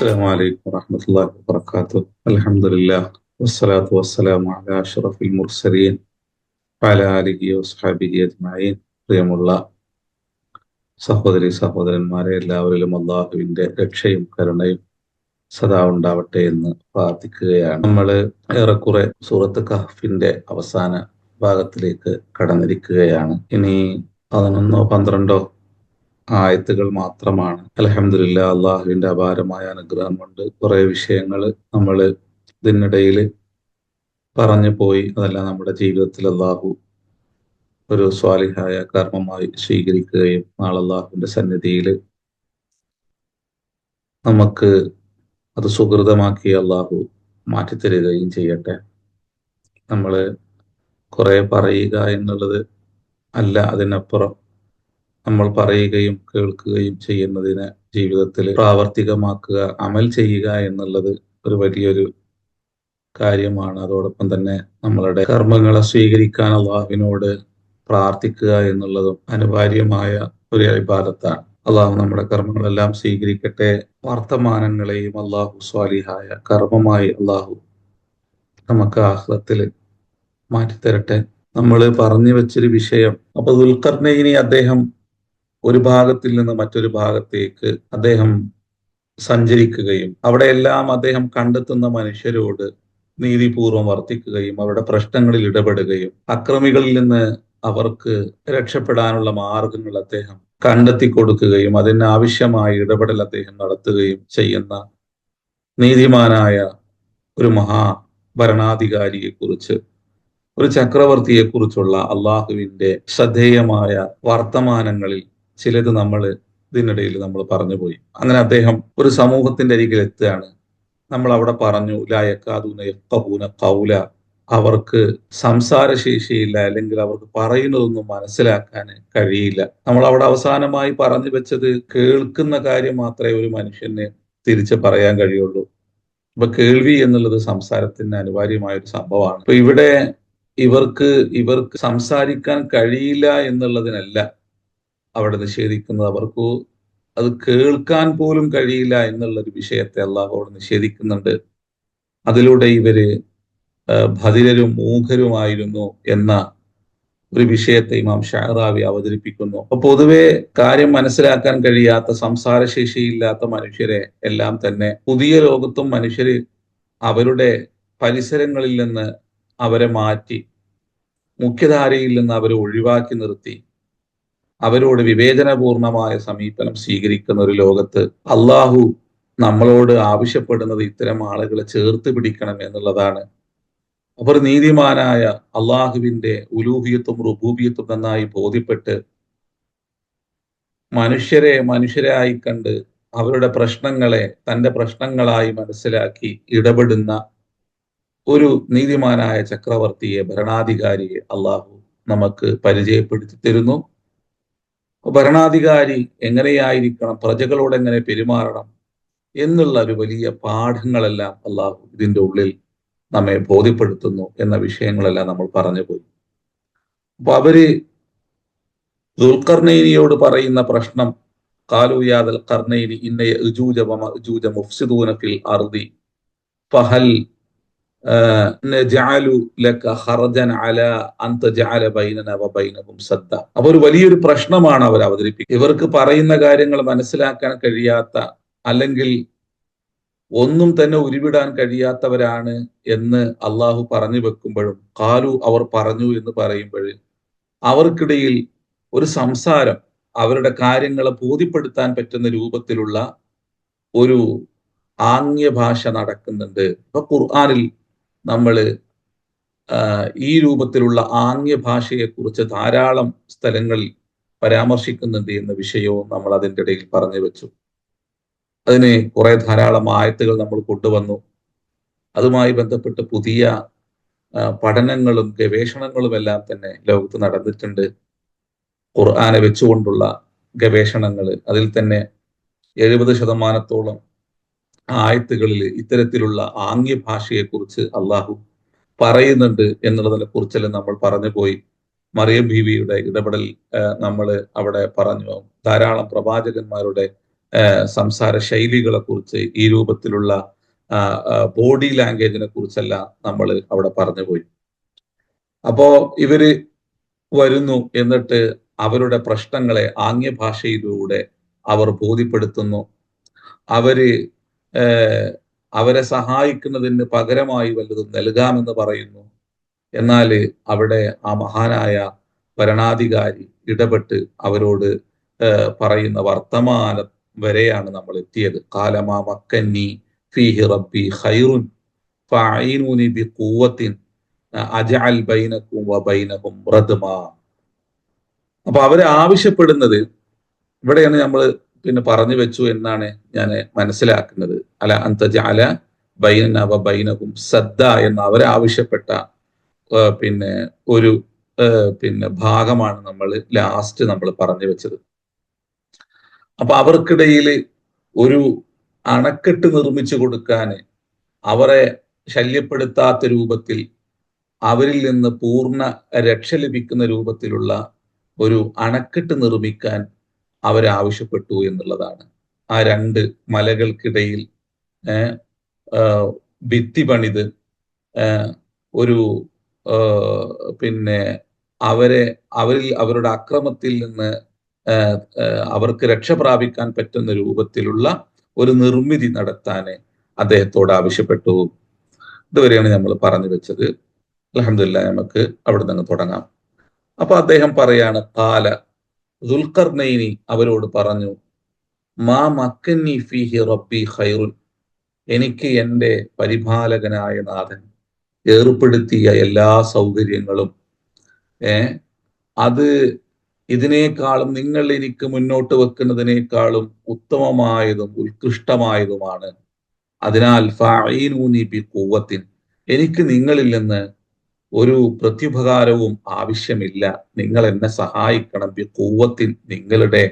السلام عليكم ورحمة الله وبركاته. الحمد لله والصلاة والسلام على أشرف المرسلين وعلى آله وصحبه أجمعين. പ്രിയമുള്ള സഹോദരി സഹോദരന്മാരെ, എല്ലാവരിലും അള്ളാഹുവിന്റെ രക്ഷയും കരുണയും സദാ ഉണ്ടാവട്ടെ എന്ന് പ്രാർത്ഥിക്കുകയാണ്. നമ്മൾ ഏറെക്കുറെ സൂറത്ത് കഹ്ഫിന്റെ അവസാന ഭാഗത്തിലേക്ക് കടന്നിരിക്കുകയാണ്. ഇനി 11-12 ആയത്തുകൾ മാത്രമാണ്. അൽഹംദുലില്ലാ, അള്ളാഹുവിന്റെ അപാരമായ അനുഗ്രഹം കൊണ്ട് കുറെ വിഷയങ്ങൾ നമ്മൾ ഇതിനിടയിൽ പറഞ്ഞു പോയി. അതെല്ലാം നമ്മുടെ ജീവിതത്തിൽ അള്ളാഹു ഒരു സ്വാലിഹായ കർമ്മമായി സ്വീകരിക്കുകയും നാളെ അള്ളാഹുവിന്റെ സന്നിധിയിൽ നമുക്ക് അത് സുഹൃതമാക്കി അള്ളാഹു മാറ്റിത്തരികയും ചെയ്യട്ടെ. നമ്മൾ കുറെ പറയുക എന്നുള്ളത് അല്ല, അതിനപ്പുറം നമ്മൾ പറയുകയും കേൾക്കുകയും ചെയ്യുന്നതിനെ ജീവിതത്തിൽ പ്രാവർത്തികമാക്കുക, അമൽ ചെയ്യുക എന്നുള്ളത് ഒരു വലിയൊരു കാര്യമാണ്. അതോടൊപ്പം തന്നെ നമ്മളുടെ കർമ്മങ്ങളെ സ്വീകരിക്കാൻ അള്ളാഹുവിനോട് പ്രാർത്ഥിക്കുക എന്നുള്ളതും അനിവാര്യമായ ഒരു ഇബാദത്താണ്. അള്ളാഹു നമ്മുടെ കർമ്മങ്ങളെല്ലാം സ്വീകരിക്കട്ടെ. വർത്തമാനങ്ങളെയും അള്ളാഹു സ്വാലിഹായ കർമ്മമായി അള്ളാഹു നമുക്ക് ആഖിറത്തിൽ മാറ്റിത്തരട്ടെ. നമ്മൾ പറഞ്ഞു വെച്ചൊരു വിഷയം, അപ്പൊ ദുൽഖർനൈനി അദ്ദേഹം ഒരു ഭാഗത്തിൽ നിന്ന് മറ്റൊരു ഭാഗത്തേക്ക് അദ്ദേഹം സഞ്ചരിക്കുകയും അവിടെയെല്ലാം അദ്ദേഹം കണ്ടെത്തുന്ന മനുഷ്യരോട് നീതിപൂർവം വർത്തിക്കുകയും അവരുടെ പ്രശ്നങ്ങളിൽ ഇടപെടുകയും അക്രമികളിൽ നിന്ന് അവർക്ക് രക്ഷപ്പെടാനുള്ള മാർഗങ്ങൾ അദ്ദേഹം കണ്ടെത്തി കൊടുക്കുകയും അതിനാവശ്യമായ ഇടപെടൽ അദ്ദേഹം നടത്തുകയും ചെയ്യുന്ന നീതിമാനായ ഒരു ഭരണാധികാരിയെ കുറിച്ച്, ഒരു ചക്രവർത്തിയെ കുറിച്ചുള്ള അള്ളാഹുവിന്റെ ശ്രദ്ധേയമായ വർത്തമാനങ്ങളിൽ ചിലത് നമ്മൾ ഇതിനിടയിൽ നമ്മൾ പറഞ്ഞുപോയി. അങ്ങനെ അദ്ദേഹം ഒരു സമൂഹത്തിന്റെ അരികിൽ എത്തുകയാണ്. നമ്മൾ അവിടെ പറഞ്ഞു, ലാ യക്കാദൂന യഫ്ഖഹൂന ഖൗല, അവർക്ക് സംസാരശേഷിയില്ല, അല്ലെങ്കിൽ അവർക്ക് പറയുന്നതൊന്നും മനസ്സിലാക്കാൻ കഴിയില്ല. നമ്മൾ അവിടെ അവസാനമായി പറഞ്ഞു വെച്ചത്, കേൾക്കുന്ന കാര്യം മാത്രമേ ഒരു മനുഷ്യന് തിരിച്ച് പറയാൻ കഴിയുള്ളൂ. അപ്പൊ കേൾവി എന്നുള്ളത് സംസാരത്തിന് അനിവാര്യമായ ഒരു സംഭവമാണ്. അപ്പൊ ഇവിടെ ഇവർക്ക് സംസാരിക്കാൻ കഴിയില്ല എന്നുള്ളതിനല്ല അവിടെ നിഷേധിക്കുന്നത്, അവർക്ക് അത് കേൾക്കാൻ പോലും കഴിയില്ല എന്നുള്ളൊരു വിഷയത്തെ അള്ളാഹു അവിടെ നിഷേധിക്കുന്നുണ്ട്. അതിലൂടെ ഇവര് ബധിരരും മൂഖരുമായിരുന്നു എന്ന ഒരു വിഷയത്തെ ഇമാം ഷഅറാവി അവതരിപ്പിക്കുന്നു. അപ്പൊ പൊതുവെ കാര്യം മനസ്സിലാക്കാൻ കഴിയാത്ത, സംസാരശേഷിയില്ലാത്ത മനുഷ്യരെ എല്ലാം തന്നെ പുതിയ ലോകത്തും മനുഷ്യര് അവരുടെ പരിസരങ്ങളിൽ നിന്ന് അവരെ മാറ്റി, മുഖ്യധാരയിൽ നിന്ന് അവരെ ഒഴിവാക്കി നിർത്തി അവരോട് വിവേചനപൂർണമായ സമീപനം സ്വീകരിക്കുന്ന ഒരു ലോകത്ത് അള്ളാഹു നമ്മളോട് ആവശ്യപ്പെടുന്നത് ഇത്തരം ആളുകളെ ചേർത്ത് പിടിക്കണം എന്നുള്ളതാണ്. അവർ നീതിമാനായ അള്ളാഹുവിന്റെ ഉലൂഹിയത്തും റുബൂബിയത്തും നന്നായി ബോധ്യപ്പെട്ട് മനുഷ്യരായി കണ്ട് അവരുടെ പ്രശ്നങ്ങളെ തന്റെ പ്രശ്നങ്ങളായി മനസ്സിലാക്കി ഇടപെടുന്ന ഒരു നീതിമാനായ ചക്രവർത്തിയെ, ഭരണാധികാരിയെ അള്ളാഹു നമുക്ക് പരിചയപ്പെടുത്തി തരുന്നു. ഭരണാധികാരി എങ്ങനെയായിരിക്കണം, പ്രജകളോട് എങ്ങനെ പെരുമാറണം എന്നുള്ള ഒരു വലിയ പാഠങ്ങളെല്ലാം അള്ളാഹു ഇതിന്റെ ഉള്ളിൽ നമ്മെ ബോധ്യപ്പെടുത്തുന്നു എന്ന വിഷയങ്ങളെല്ലാം നമ്മൾ പറഞ്ഞു പോയി. അപ്പൊ അവര് ദുൽഖർനൈനിയോട് പറയുന്ന പ്രശ്നം, ഖാലൂ യാ ദുൽഖർനൈനി ഇന്ന യഅജൂജ വമഅജൂജ മുഫ്സിദൂന ഫിൽ അർദി ഫഹൽ നജഅലു ലക ഖർജൻ അലാ അൻ തജഅല ബൈനനാ വബൈനഹും സദ്ദ. അപ്പൊ ഒരു വലിയൊരു പ്രശ്നമാണ് അവർ അവതരിപ്പിക്കുന്നത്. ഇവർക്ക് പറയുന്ന കാര്യങ്ങൾ മനസ്സിലാക്കാൻ കഴിയാത്ത, അല്ലെങ്കിൽ ഒന്നും തന്നെ ഉരുവിടാൻ കഴിയാത്തവരാണ് എന്ന് അള്ളാഹു പറഞ്ഞു വെക്കുമ്പോഴും, ഖാലു അവർ പറഞ്ഞു എന്ന് പറയുമ്പോൾ അവർക്കിടയിൽ ഒരു സംസാരം, അവരുടെ കാര്യങ്ങളെ ബോധ്യപ്പെടുത്താൻ പറ്റുന്ന രൂപത്തിലുള്ള ഒരു ആംഗ്യഭാഷ നടക്കുന്നുണ്ട്. ഇപ്പൊ ഖുർആനിൽ നമ്മൾ ഈ രൂപത്തിലുള്ള ആംഗ്യഭാഷയെ കുറിച്ച് ധാരാളം സ്ഥലങ്ങളിൽ പരാമർശിക്കുന്നുണ്ട് എന്ന വിഷയവും നമ്മൾ അതിൻ്റെ ഇടയിൽ പറഞ്ഞു വെച്ചു. അതിന് ധാരാളം ആയത്തുകൾ നമ്മൾ കൊണ്ടുവന്നു. അതുമായി ബന്ധപ്പെട്ട് പുതിയ പഠനങ്ങളും ഗവേഷണങ്ങളും എല്ലാം തന്നെ ലോകത്ത് നടന്നിട്ടുണ്ട്. ഖുർആനെ വെച്ചുകൊണ്ടുള്ള ഗവേഷണങ്ങൾ, അതിൽ തന്നെ 70% ആയത്തുകളിൽ ഇത്തരത്തിലുള്ള ആംഗ്യഭാഷയെ കുറിച്ച് അള്ളാഹു പറയുന്നുണ്ട് എന്നുള്ളതിനെ കുറിച്ചെല്ലാം നമ്മൾ പറഞ്ഞു പോയി. മറിയം ബീവിയുടെ ഇടപെടൽ നമ്മൾ അവിടെ പറഞ്ഞു. ധാരാളം പ്രവാചകന്മാരുടെ സംസാര ശൈലികളെ കുറിച്ച്, ഈ രൂപത്തിലുള്ള ബോഡി ലാംഗ്വേജിനെ കുറിച്ചെല്ലാം നമ്മൾ അവിടെ പറഞ്ഞു പോയി. അപ്പോ ഇവര് വരുന്നു, എന്നിട്ട് അവരുടെ പ്രശ്നങ്ങളെ ആംഗ്യഭാഷയിലൂടെ അവർ ബോധ്യപ്പെടുത്തുന്നു. അവര് അവരെ സഹായിക്കുന്നതിന് പകരമായി വല്ലതും നൽകാമെന്ന് പറയുന്നു. എന്നാൽ അവിടെ ആ മഹാനായ ഭരണാധികാരി ഇടപെട്ട് അവരോട് പറയുന്ന വർത്തമാനം വരെയാണ് നമ്മൾ എത്തിയത്. കാലമാ മക്കന്നി ഫീഹി റബ്ബി ഖൈറുൻ ഫഅഈനൂനി ബിഖുവ്വത്തിൻ അജ്അൽ ബൈനക്കും വബൈനഹും റദ്മാ. അപ്പൊ അവരെ ആവശ്യപ്പെടുന്നത് ഇവിടെയാണ് നമ്മൾ പിന്നെ പറഞ്ഞു വെച്ചു എന്നാണ് ഞാൻ മനസ്സിലാക്കുന്നത്. അല അന്തജഅല ബൈനനാ വബൈനഹും സദ്ദ എന്ന് അവരെ ആവശ്യപ്പെട്ട പിന്നെ ഒരു പിന്നെ ഭാഗമാണ് നമ്മൾ ലാസ്റ്റ് നമ്മൾ പറഞ്ഞു വെച്ചത്. അപ്പൊ അവർക്കിടയിൽ ഒരു അണക്കെട്ട് നിർമ്മിച്ചു കൊടുക്കാൻ, അവരെ ശല്യപ്പെടുത്താത്ത രൂപത്തിൽ, അവരിൽ നിന്ന് പൂർണ്ണ രക്ഷ ലഭിക്കുന്ന രൂപത്തിലുള്ള ഒരു അണക്കെട്ട് നിർമ്മിക്കാൻ അവരാവശ്യപ്പെട്ടു എന്നുള്ളതാണ്. ആ രണ്ട് മലകൾക്കിടയിൽ ഭിത്തി പണിത് ഒരു പിന്നെ അവരുടെ അക്രമത്തിൽ നിന്ന് അവർക്ക് രക്ഷ പ്രാപിക്കാൻ പറ്റുന്ന രൂപത്തിലുള്ള ഒരു നിർമ്മിതി നടത്താൻ അദ്ദേഹത്തോട് ആവശ്യപ്പെട്ടു. ഇതുവരെയാണ് നമ്മൾ പറഞ്ഞു വെച്ചത്. അൽഹംദുലില്ലാഹ്, നമുക്ക് അവിടെ നിന്ന് തുടങ്ങാം. അപ്പൊ അദ്ദേഹം പറയാണ്, ഖാല ദുൽഖർനൈനി അവരോട് പറഞ്ഞു, മാ മക്കന്നി ഫീഹി റബ്ബി ഖൈറുൻ, എനിക്ക് എൻ്റെ പരിപാലകനായ നാഥൻ ഏർപ്പെടുത്തിയ എല്ലാ സൗകര്യങ്ങളും അത് ഇതിനേക്കാളും, നിങ്ങൾ എനിക്ക് മുന്നോട്ട് വെക്കുന്നതിനേക്കാളും ഉത്തമമായതും ഉത്കൃഷ്ടമായതുമാണ്. അതിനാൽ ഫഅഈനൂനി ബിഖുവ്വത്തിൻ, എനിക്ക് നിങ്ങളിൽ നിന്ന് ഒരു പ്രത്യുപകാരവും ആവശ്യമില്ല. നിങ്ങൾ എന്നെ സഹായിക്കണം. ബിഖുവ്വത്തിൻ, നിങ്ങളുടെ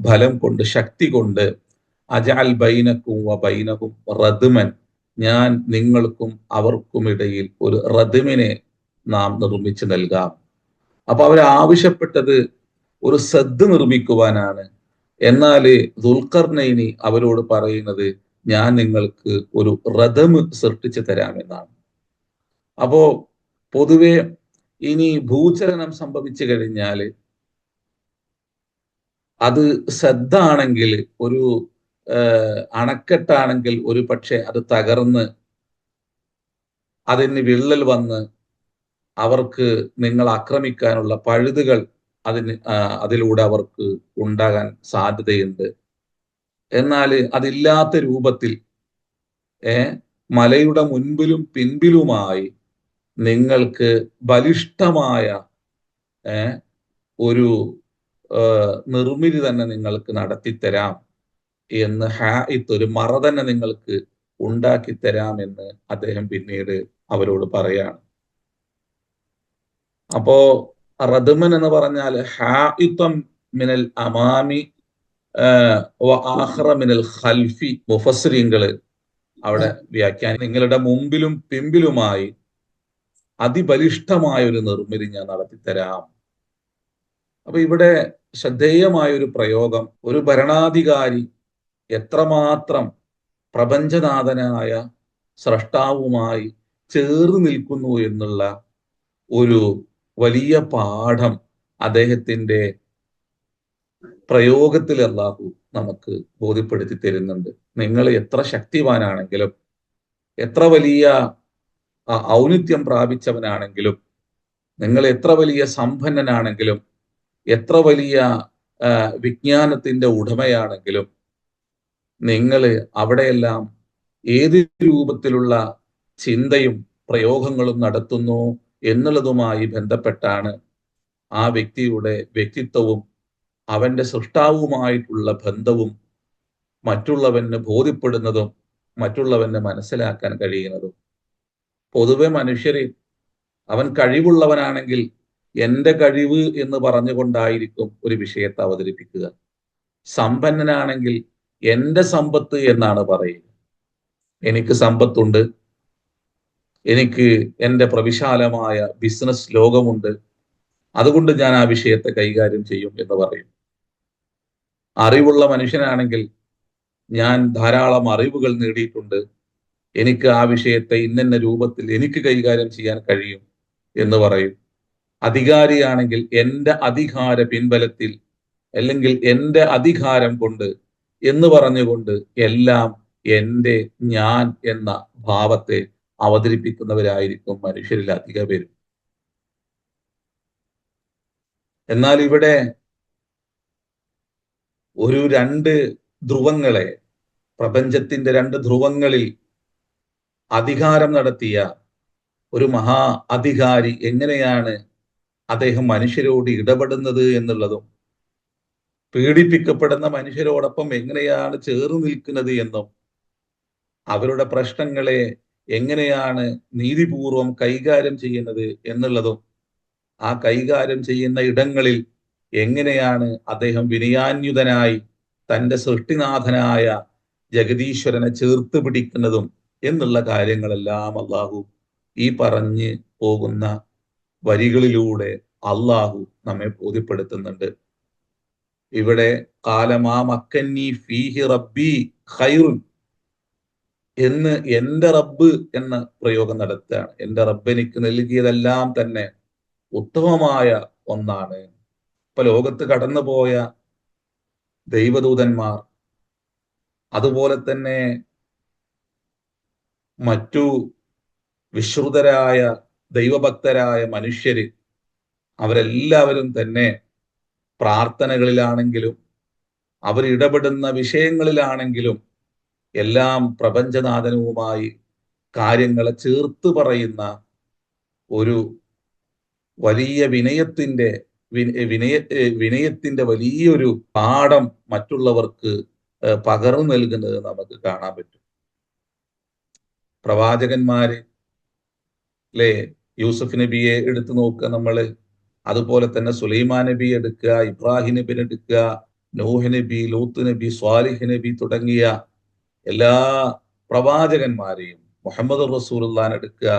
ബലം കൊണ്ട്, ശക്തി കൊണ്ട്. അജഅൽ ബൈനക്കും വബൈനഹും റദ്മൻ, ഞാൻ നിങ്ങൾക്കും അവർക്കും ഇടയിൽ ഒരു റദ്മിനെ നാം നിർമ്മിച്ചു നൽകാം. അപ്പൊ അവരാവശ്യപ്പെട്ടത് ഒരു സദ് നിർമ്മിക്കുവാനാണ്. എന്നാൽ ദുൽഖർനൈനി അവരോട് പറയുന്നത്, ഞാൻ നിങ്ങൾക്ക് ഒരു റദം സൃഷ്ടിച്ചു തരാമെന്നാണ്. അപ്പോ പൊതുവെ ഇനി ഭൂചലനം സംഭവിച്ചു കഴിഞ്ഞാൽ അത് സദ്ദാണെങ്കിൽ, ഒരു അണക്കെട്ടാണെങ്കിൽ ഒരു പക്ഷെ അത് തകർന്ന് അതിന് വിള്ളൽ വന്ന് അവർക്ക് നിങ്ങൾ ആക്രമിക്കാനുള്ള പഴുതുകൾ അതിലൂടെ അവർക്ക് ഉണ്ടാകാൻ സാധ്യതയുണ്ട്. എന്നാൽ അതില്ലാത്ത രൂപത്തിൽ മലയുടെ മുൻപിലും പിൻപിലുമായി നിങ്ങൾക്ക് ബലിഷ്ഠമായ ഒരു നിർമ്മിതി തന്നെ നിങ്ങൾക്ക് നടത്തിത്തരാം എന്ന്, ഒരു മറ തന്നെ നിങ്ങൾക്ക് ഉണ്ടാക്കി തരാമെന്ന് അദ്ദേഹം പിന്നീട് അവരോട് പറയാണ്. അപ്പോ റദ്മൻ എന്ന് പറഞ്ഞാൽ ഹാഇത്തം മിനൽ അമാമി വആഖറ മിനൽ ഖൽഫി. മുഫസ്സിരീങ്ങൾ അവിടെ വ്യാഖ്യാനം, നിങ്ങളുടെ മുമ്പിലും പിമ്പിലുമായി അതിബലിഷ്ഠമായ ഒരു നിർമ്മിതി ഞാൻ നടത്തിത്തരാം. അപ്പൊ ഇവിടെ ശ്രദ്ധേയമായ ഒരു പ്രയോഗം, ഒരു ഭരണാധികാരി എത്രമാത്രം പ്രപഞ്ചനാഥനായ സ്രഷ്ടാവുമായി ചേർന്ന് നിൽക്കുന്നു എന്നുള്ള ഒരു വലിയ പാഠം അദ്ദേഹത്തിന്റെ പ്രയോഗത്തിൽ അല്ലാഹു നമുക്ക് ബോധ്യപ്പെടുത്തി തരുന്നുണ്ട്. നിങ്ങൾ എത്ര ശക്തിവാനാണെങ്കിലും, എത്ര വലിയ ഔന്നിത്യം പ്രാപിച്ചവനാണെങ്കിലും, നിങ്ങൾ എത്ര വലിയ സമ്പന്നനാണെങ്കിലും, എത്ര വലിയ വിജ്ഞാനത്തിന്റെ ഉടമയാണെങ്കിലും, നിങ്ങൾ അവിടെയെല്ലാം ഏത് രൂപത്തിലുള്ള ചിന്തയും പ്രയോഗങ്ങളും നടത്തുന്നു എന്നുള്ളതുമായി ബന്ധപ്പെട്ടാണ് ആ വ്യക്തിയുടെ വ്യക്തിത്വവും അവന്റെ സൃഷ്ടാവുമായിട്ടുള്ള ബന്ധവും മറ്റുള്ളവന് ബോധ്യപ്പെടുന്നതും മറ്റുള്ളവന് മനസ്സിലാക്കാൻ കഴിയുന്നതും. പൊതുവെ മനുഷ്യര്, അവൻ കഴിവുള്ളവനാണെങ്കിൽ എന്റെ കഴിവ് എന്ന് പറഞ്ഞുകൊണ്ടായിരിക്കും ഒരു വിഷയത്തെ അവതരിപ്പിക്കുക. സമ്പന്നനാണെങ്കിൽ എന്റെ സമ്പത്ത് എന്നാണ് പറയുക. എനിക്ക് സമ്പത്തുണ്ട്, എനിക്ക് എൻ്റെ പ്രവിശാലമായ ബിസിനസ് ലോകമുണ്ട്, അതുകൊണ്ട് ഞാൻ ആ വിഷയത്തെ കൈകാര്യം ചെയ്യും എന്ന് പറയും. അറിവുള്ള മനുഷ്യനാണെങ്കിൽ ഞാൻ ധാരാളം അറിവുകൾ നേടിയിട്ടുണ്ട്, എനിക്ക് ആ വിഷയത്തെ ഇന്ന രൂപത്തിൽ എനിക്ക് കൈകാര്യം ചെയ്യാൻ കഴിയും എന്ന് പറയും. അധികാരിയാണെങ്കിൽ എന്റെ അധികാര പിൻബലത്തിൽ, അല്ലെങ്കിൽ എന്റെ അധികാരം കൊണ്ട് എന്ന് പറഞ്ഞുകൊണ്ട് എല്ലാം എന്റെ, ഞാൻ എന്ന ഭാവത്തെ അവതരിപ്പിക്കുന്നവരായിരിക്കും മനുഷ്യരിൽ അധിക പേരും. എന്നാൽ ഇവിടെ ഒരു രണ്ട് ധ്രുവങ്ങളെ, പ്രപഞ്ചത്തിന്റെ രണ്ട് ധ്രുവങ്ങളിൽ അധികാരം നടത്തിയ ഒരു മഹാ അധികാരി എങ്ങനെയാണ് അദ്ദേഹം മനുഷ്യരോട് ഇടപെടുന്നത് എന്നുള്ളതും, പീഡിപ്പിക്കപ്പെടുന്ന മനുഷ്യരോടൊപ്പം എങ്ങനെയാണ് ചേർന്ന് നിൽക്കുന്നത് എന്നും, അവരുടെ പ്രശ്നങ്ങളെ എങ്ങനെയാണ് നീതിപൂർവം കൈകാര്യം ചെയ്യുന്നത് എന്നുള്ളതും, ആ കൈകാര്യം ചെയ്യുന്ന ഇടങ്ങളിൽ എങ്ങനെയാണ് അദ്ദേഹം വിനയാന്യുതനായി തന്റെ സൃഷ്ടിനാഥനായ ജഗദീശ്വരനെ ചേർത്ത് പിടിക്കുന്നതും എന്നുള്ള കാര്യങ്ങളെല്ലാം അള്ളാഹു ഈ പറഞ്ഞ് പോകുന്ന വരികളിലൂടെ അള്ളാഹു നമ്മെ ബോധ്യപ്പെടുത്തുന്നുണ്ട്. ഇവിടെ കാലമാ മക്കന്നി ഫീഹി റബ്ബി ഖൈറുൻ എന്ന് എന്റെ റബ്ബ് എന്ന പ്രയോഗം നടത്തുകയാണ്. എന്റെ റബ്ബ് എനിക്ക് നൽകിയതെല്ലാം തന്നെ ഉത്തമമായ ഒന്നാണ്. ഇപ്പൊ ലോകത്ത് കടന്നുപോയ ദൈവദൂതന്മാർ, അതുപോലെ തന്നെ മറ്റു വിശ്രുതരായ ദൈവഭക്തരായ മനുഷ്യര്, അവരെല്ലാവരും തന്നെ പ്രാർത്ഥനകളിലാണെങ്കിലും അവർ ഇടപെടുന്ന വിഷയങ്ങളിലാണെങ്കിലും എല്ലാം പ്രപഞ്ചനാഥനുമായി കാര്യങ്ങളെ ചേർത്ത് പറയുന്ന ഒരു വലിയ വിനയത്തിന്റെ വലിയൊരു പാഠം മറ്റുള്ളവർക്ക് പകർന്നു നൽകുന്നത് നമുക്ക് കാണാൻ പറ്റും. പ്രവാചകന്മാര് അല്ലെ, യൂസുഫ് നബിയെ എടുത്തു നോക്കുക നമ്മള്, അതുപോലെ തന്നെ സുലൈമാൻ നബി എടുക്കുക, ഇബ്രാഹിം നബി എടുക്കുക, നൂഹ് നബി, ലൂത്ത് നബി, സ്വാലിഹ് നബി തുടങ്ങിയ എല്ലാ പ്രവാചകന്മാരെയും, മുഹമ്മദ് റസൂലുള്ളാൻ എടുക്കുക,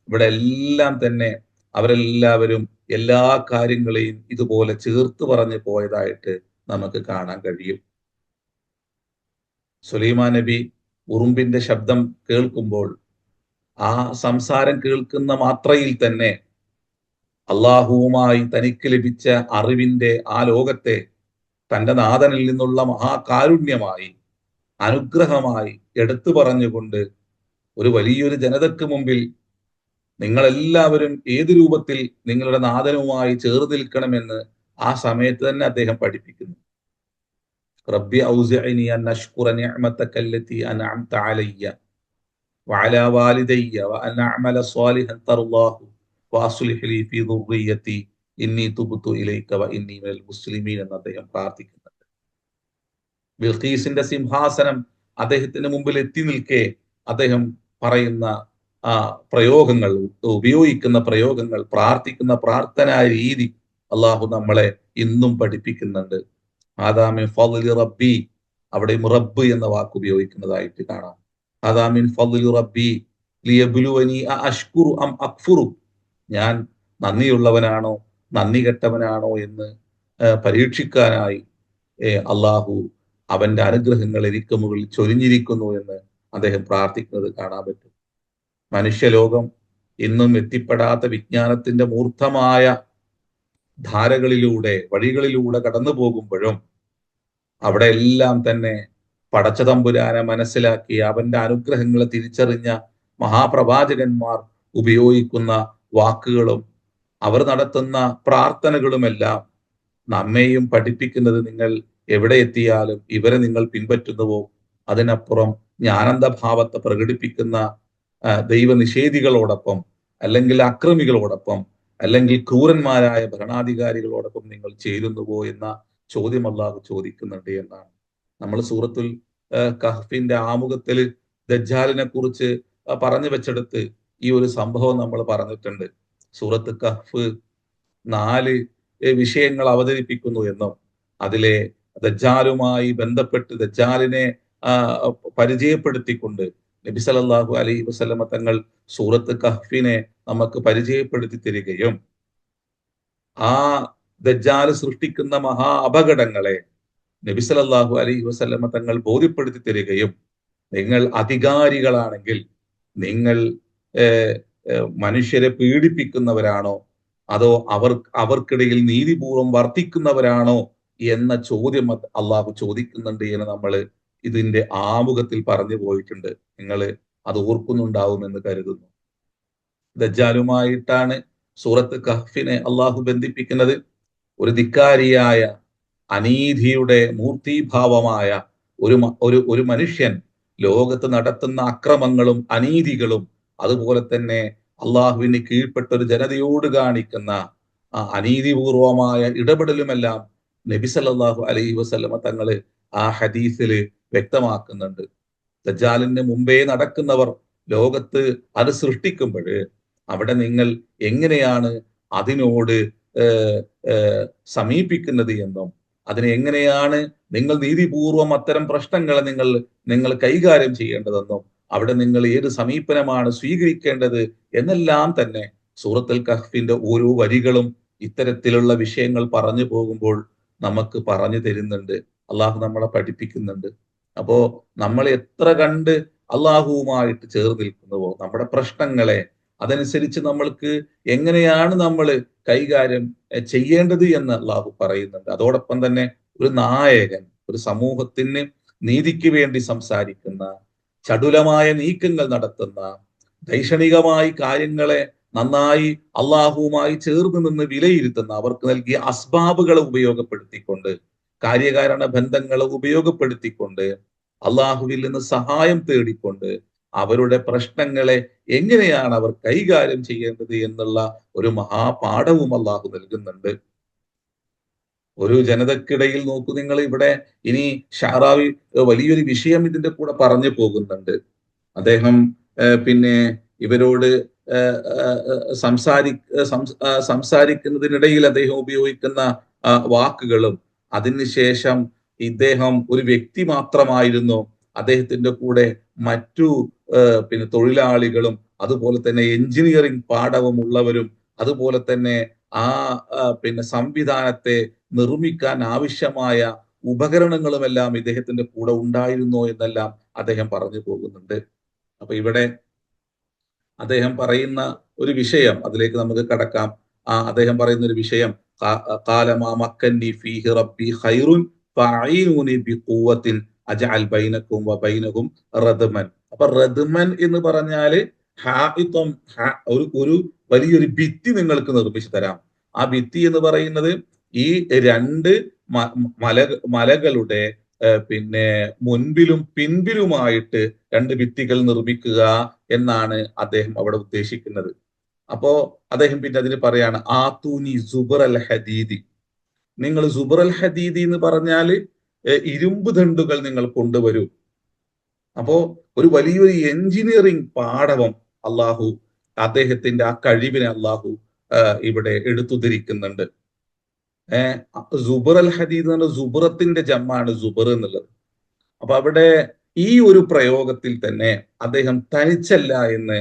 ഇവിടെ എല്ലാം തന്നെ അവരെല്ലാവരും എല്ലാ കാര്യങ്ങളെയും ഇതുപോലെ ചേർത്ത് പറഞ്ഞു പോയതായിട്ട് നമുക്ക് കാണാൻ കഴിയും. സുലൈമാൻ നബി ഉറുമ്പിന്റെ ശബ്ദം കേൾക്കുമ്പോൾ ആ സംസാരം കേൾക്കുന്ന മാത്രയിൽ തന്നെ അള്ളാഹുവുമായി തനിക്ക് ലഭിച്ച അറിവിന്റെ ആ ലോകത്തെ തന്റെ നാഥനിൽ നിന്നുള്ള മഹാകാരുണ്യമായി, അനുഗ്രഹമായി എടുത്തു പറഞ്ഞുകൊണ്ട് ഒരു വലിയൊരു ജനതയ്ക്ക് മുമ്പിൽ നിങ്ങളെല്ലാവരും ഏത് രൂപത്തിൽ നിങ്ങളുടെ നാഥനുമായി ചേർന്ന് നിൽക്കണമെന്ന് ആ സമയത്ത് തന്നെ അദ്ദേഹം പഠിപ്പിക്കുന്നു. റബ്ബി ഔസിഅനി അൻ അഷ്കുറ നിഅമതക അല്ലതി അൻഅംത അലയ്യ വഅലാ വാലിദയ്യ വഅൻ അഅമല സ്വാലിഹൻ തർളാഹു വഅസ്ലിഹ് ലി ഫീ ദുർരിയ്യതി ഇന്നി തുബ്തു ഇലൈക വഇന്നി മിനൽ മുസ്ലിമീൻ എന്ന് അദ്ദേഹം പ്രാർത്ഥിക്കുന്നുണ്ട്. ബിൽഖീസിന്റെ സിംഹാസനം അദ്ദേഹത്തിന് മുമ്പിൽ എത്തി നിൽക്കെ അദ്ദേഹം പറയുന്ന ആ പ്രയോഗങ്ങൾ, ഉപയോഗിക്കുന്ന പ്രയോഗങ്ങൾ, പ്രാർത്ഥിക്കുന്ന പ്രാർത്ഥനാ രീതി അള്ളാഹു നമ്മളെ ഇന്നും പഠിപ്പിക്കുന്നുണ്ട്. ആദാമിൻ ഫദ്ലി റബ്ബി, അവിടെ റബ്ബ് എന്ന വാക്ക് ഉപയോഗിക്കുന്നതായിട്ട് കാണാം. ആദാമിൻ ഫദ്ലി റബ്ബി ലിയബ്ലുവനി അഷ്കുറു അം അക്ഫുറു, ഞാൻ നന്ദിയുള്ളവനാണോ നന്ദി കെട്ടവനാണോ എന്ന് പരീക്ഷിക്കാനായി അള്ളാഹു അവന്റെ അനുഗ്രഹങ്ങൾ എനിക്ക് മുകളിൽ ചൊരിഞ്ഞിരിക്കുന്നു എന്ന് അദ്ദേഹം പ്രാർത്ഥിക്കുന്നത് കാണാൻ പറ്റും. മനുഷ്യലോകം ഇന്നും എത്തിപ്പെടാത്ത വിജ്ഞാനത്തിന്റെ മൂർത്തമായ ധാരകളിലൂടെ, വഴികളിലൂടെ കടന്നു പോകുമ്പോഴും അവിടെ എല്ലാം തന്നെ പടച്ചതമ്പുരാനെ മനസ്സിലാക്കി അവന്റെ അനുഗ്രഹങ്ങളെ തിരിച്ചറിഞ്ഞ മഹാപ്രവാചകന്മാർ ഉപയോഗിക്കുന്ന വാക്കുകളും അവർ നടത്തുന്ന പ്രാർത്ഥനകളുമെല്ലാം നമ്മെയും പഠിപ്പിക്കുന്നത്, നിങ്ങൾ എവിടെ എത്തിയാലും ഇവരെ നിങ്ങൾ പിൻപറ്റുന്നുവോ, അതിനപ്പുറം ജ്ഞാനന്തഭാവത്തെ പ്രകടിപ്പിക്കുന്ന ദൈവനിഷേധികളോടൊപ്പം, അല്ലെങ്കിൽ അക്രമികളോടൊപ്പം, അല്ലെങ്കിൽ ക്രൂരന്മാരായ ഭരണാധികാരികളോടൊപ്പം നിങ്ങൾ ചേരുന്നുവോ എന്ന ചോദ്യം അല്ലാഹു ചോദിക്കുന്നുണ്ട് എന്നാണ്. നമ്മൾ സൂറത്തുൽ കഹ്ഫിന്റെ ആമുഖത്തിൽ ദജ്ജാലിനെ കുറിച്ച് പറഞ്ഞു വെച്ചെടുത്ത് ഈ ഒരു സംഭവം നമ്മൾ പറഞ്ഞിട്ടുണ്ട്. സൂറത്ത് കഹ്ഫ് 4 വിഷയങ്ങൾ അവതരിപ്പിക്കുന്നു എന്നും അതിലെ ദജ്ജാലുമായി ബന്ധപ്പെട്ട് ദജ്ജാലിനെ പരിചയപ്പെടുത്തിക്കൊണ്ട് നബി സല്ലല്ലാഹു അലൈഹി വസല്ലമ തങ്ങൾ സൂറത്ത് കഹ്ഫിനെ നമുക്ക് പരിചയപ്പെടുത്തി തരികയും ആ ദജ്ജാൽ സൃഷ്ടിക്കുന്ന മഹാ അപകടങ്ങളെ നബി സല്ലല്ലാഹു അലൈഹി വസല്ലമ തങ്ങൾ ബോധ്യപ്പെടുത്തി തരികയും നിങ്ങൾ അധികാരികളാണെങ്കിൽ നിങ്ങൾ മനുഷ്യരെ പീഡിപ്പിക്കുന്നവരാണോ അതോ അവർക്കിടയിൽ നീതിപൂർവം വർത്തിക്കുന്നവരാണോ എന്ന ചോദ്യം അള്ളാഹു ചോദിക്കുന്നുണ്ട് എന്ന് നമ്മൾ ഇതിന്റെ ആമുഖത്തിൽ പറഞ്ഞു പോയിട്ടുണ്ട്. നിങ്ങൾ അത് ഓർക്കുന്നുണ്ടാവുമെന്ന് കരുതുന്നു. ദജ്ജാലുമായിട്ടാണ് സൂറത്ത് കഹ്ഫിനെ അള്ളാഹു ബന്ധിപ്പിക്കുന്നത്. ഒരു ധിക്കാരിയായ അനീതിയുടെ മൂർത്തീഭാവമായ ഒരു മനുഷ്യൻ ലോകത്ത് നടത്തുന്ന അക്രമങ്ങളും അനീതികളും അതുപോലെ തന്നെ അള്ളാഹുവിന് കീഴ്പ്പെട്ട ഒരു ജനതയോട് കാണിക്കുന്ന അനീതിപൂർവമായ ഇടപെടലുമെല്ലാം നബി സല്ലല്ലാഹു അലൈഹി വസല്ലമ തങ്ങള് ആ ഹദീസിൽ വ്യക്തമാക്കുന്നുണ്ട്. ദജ്ജാലിന് മുമ്പേ നടക്കുന്നവർ ലോകത്ത് അത് സൃഷ്ടിക്കുമ്പോൾ അവിടെ നിങ്ങൾ എങ്ങനെയാണ് അതിനോട് സമീപിക്കുന്നത് എന്നും അതിനെ എങ്ങനെയാണ് നിങ്ങൾ നീതിപൂർവം അത്തരം പ്രശ്നങ്ങളെ നിങ്ങൾ കൈകാര്യം ചെയ്യേണ്ടതെന്നും അവിടെ നിങ്ങൾ ഏത് സമീപനമാണ് സ്വീകരിക്കേണ്ടത് എന്നെല്ലാം തന്നെ സൂറത്തുൽ കഹ്ഫിന്റെ ഓരോ വരികളും ഇത്തരത്തിലുള്ള വിഷയങ്ങൾ പറഞ്ഞു പോകുമ്പോൾ നമുക്ക് പറഞ്ഞു തരുന്നുണ്ട്. അള്ളാഹു നമ്മളെ പഠിപ്പിക്കുന്നുണ്ട്. അപ്പോ നമ്മൾ എത്ര കണ്ട് അള്ളാഹുവുമായിട്ട് ചേർന്ന് നിൽക്കുന്നുവോ നമ്മുടെ പ്രശ്നങ്ങളെ അതനുസരിച്ച് നമ്മൾക്ക് എങ്ങനെയാണ് നമ്മൾ കൈകാര്യം ചെയ്യേണ്ടത് എന്ന് അള്ളാഹു പറയുന്നുണ്ട്. അതോടൊപ്പം തന്നെ ഒരു നായകൻ ഒരു സമൂഹത്തിന് നീതിക്ക് വേണ്ടി സംസാരിക്കുന്ന, ചടുലമായ നീക്കങ്ങൾ നടത്തുന്ന, ദൈക്ഷണികമായി കാര്യങ്ങളെ നന്നായി അള്ളാഹുവുമായി ചേർന്ന് നിന്ന് വിലയിരുത്തുന്ന, അവർക്ക് നൽകിയ അസ്ബാബുകളെ ഉപയോഗപ്പെടുത്തിക്കൊണ്ട്, കാര്യകാരണ ബന്ധങ്ങളെ ഉപയോഗപ്പെടുത്തിക്കൊണ്ട്, അള്ളാഹുവിൽ നിന്ന് സഹായം തേടിക്കൊണ്ട് അവരുടെ പ്രശ്നങ്ങളെ എങ്ങനെയാണ് അവർ കൈകാര്യം ചെയ്യേണ്ടത് എന്നുള്ള ഒരു മഹാപാഠവും അള്ളാഹു നൽകുന്നുണ്ട്. ഒരു ജനതക്കിടയിൽ നോക്കൂ നിങ്ങൾ, ഇവിടെ ഇനി ഷാറാവി വലിയൊരു വിഷയം ഇതിന്റെ കൂടെ പറഞ്ഞു പോകുന്നുണ്ട്. അദ്ദേഹം പിന്നെ ഇവരോട് സംസാരിക്കുന്നതിനിടയിൽ അദ്ദേഹം ഉപയോഗിക്കുന്ന വാക്കുകളും അതിനുശേഷം ഇദ്ദേഹം ഒരു വ്യക്തി മാത്രമായിരുന്നു, അദ്ദേഹത്തിന്റെ കൂടെ മറ്റു പിന്നെ തൊഴിലാളികളും അതുപോലെ തന്നെ എഞ്ചിനീയറിംഗ് പാഠവുമുള്ളവരും അതുപോലെ തന്നെ പിന്നെ സംവിധാനത്തെ നിർമ്മിക്കാൻ ആവശ്യമായ ഉപകരണങ്ങളുമെല്ലാം ഇദ്ദേഹത്തിന്റെ കൂടെ ഉണ്ടായിരുന്നോ എന്നെല്ലാം അദ്ദേഹം പറഞ്ഞു പോകുന്നുണ്ട്. അപ്പൊ ഇവിടെ അദ്ദേഹം പറയുന്ന ഒരു വിഷയം, അതിലേക്ക് നമുക്ക് കടക്കാം. അദ്ദേഹം പറയുന്ന ഒരു വിഷയം, ഖാലമാ മക്കന്നി ഫീഹി റബ്ബി ഖൈറുൻ ഫഅഈനൂനി ബിഖുവ്വത്തിൻ അജ്അൽ ബൈനകും വബൈനഹും റദ്മൻ. അപ്പൊ റദ്മൻ എന്ന് പറഞ്ഞാല് ഒരു വലിയൊരു ഭിത്തി നിങ്ങൾക്ക് നിർമ്മിച്ചു തരാം. ആ ഭിത്തി എന്ന് പറയുന്നത് ഈ രണ്ട് മലകളുടെ പിന്നെ മുൻപിലും പിൻപിലുമായിട്ട് രണ്ട് ഭിത്തികൾ നിർമ്മിക്കുക എന്നാണ് അദ്ദേഹം അവിടെ ഉദ്ദേശിക്കുന്നത്. അപ്പോ അദ്ദേഹം പിന്നെ അതിന് പറയാണ്, ആത്തൂനി സുബർ അൽ ഹദീദി. നിങ്ങൾ സുബർ അൽ ഹദീദി എന്ന് പറഞ്ഞാൽ ഇരുമ്പ് ദണ്ടുകൾ നിങ്ങൾ കൊണ്ടുവരൂ. അപ്പോ ഒരു വലിയൊരു എഞ്ചിനീയറിംഗ് പാഠവം അള്ളാഹു അദ്ദേഹത്തിന്റെ ആ കഴിവിനെ അള്ളാഹു ഇവിടെ എടുത്തുദ്ധരിക്കുന്നുണ്ട്. സുബർ അൽ ഹദീദ് എന്ന് പറഞ്ഞാൽ സുബറത്തിന്റെ ജമ്മാണ് സുബർ എന്നുള്ളത്. അപ്പൊ അവിടെ ഈ ഒരു പ്രയോഗത്തിൽ തന്നെ അദ്ദേഹം തനിച്ചല്ല എന്ന്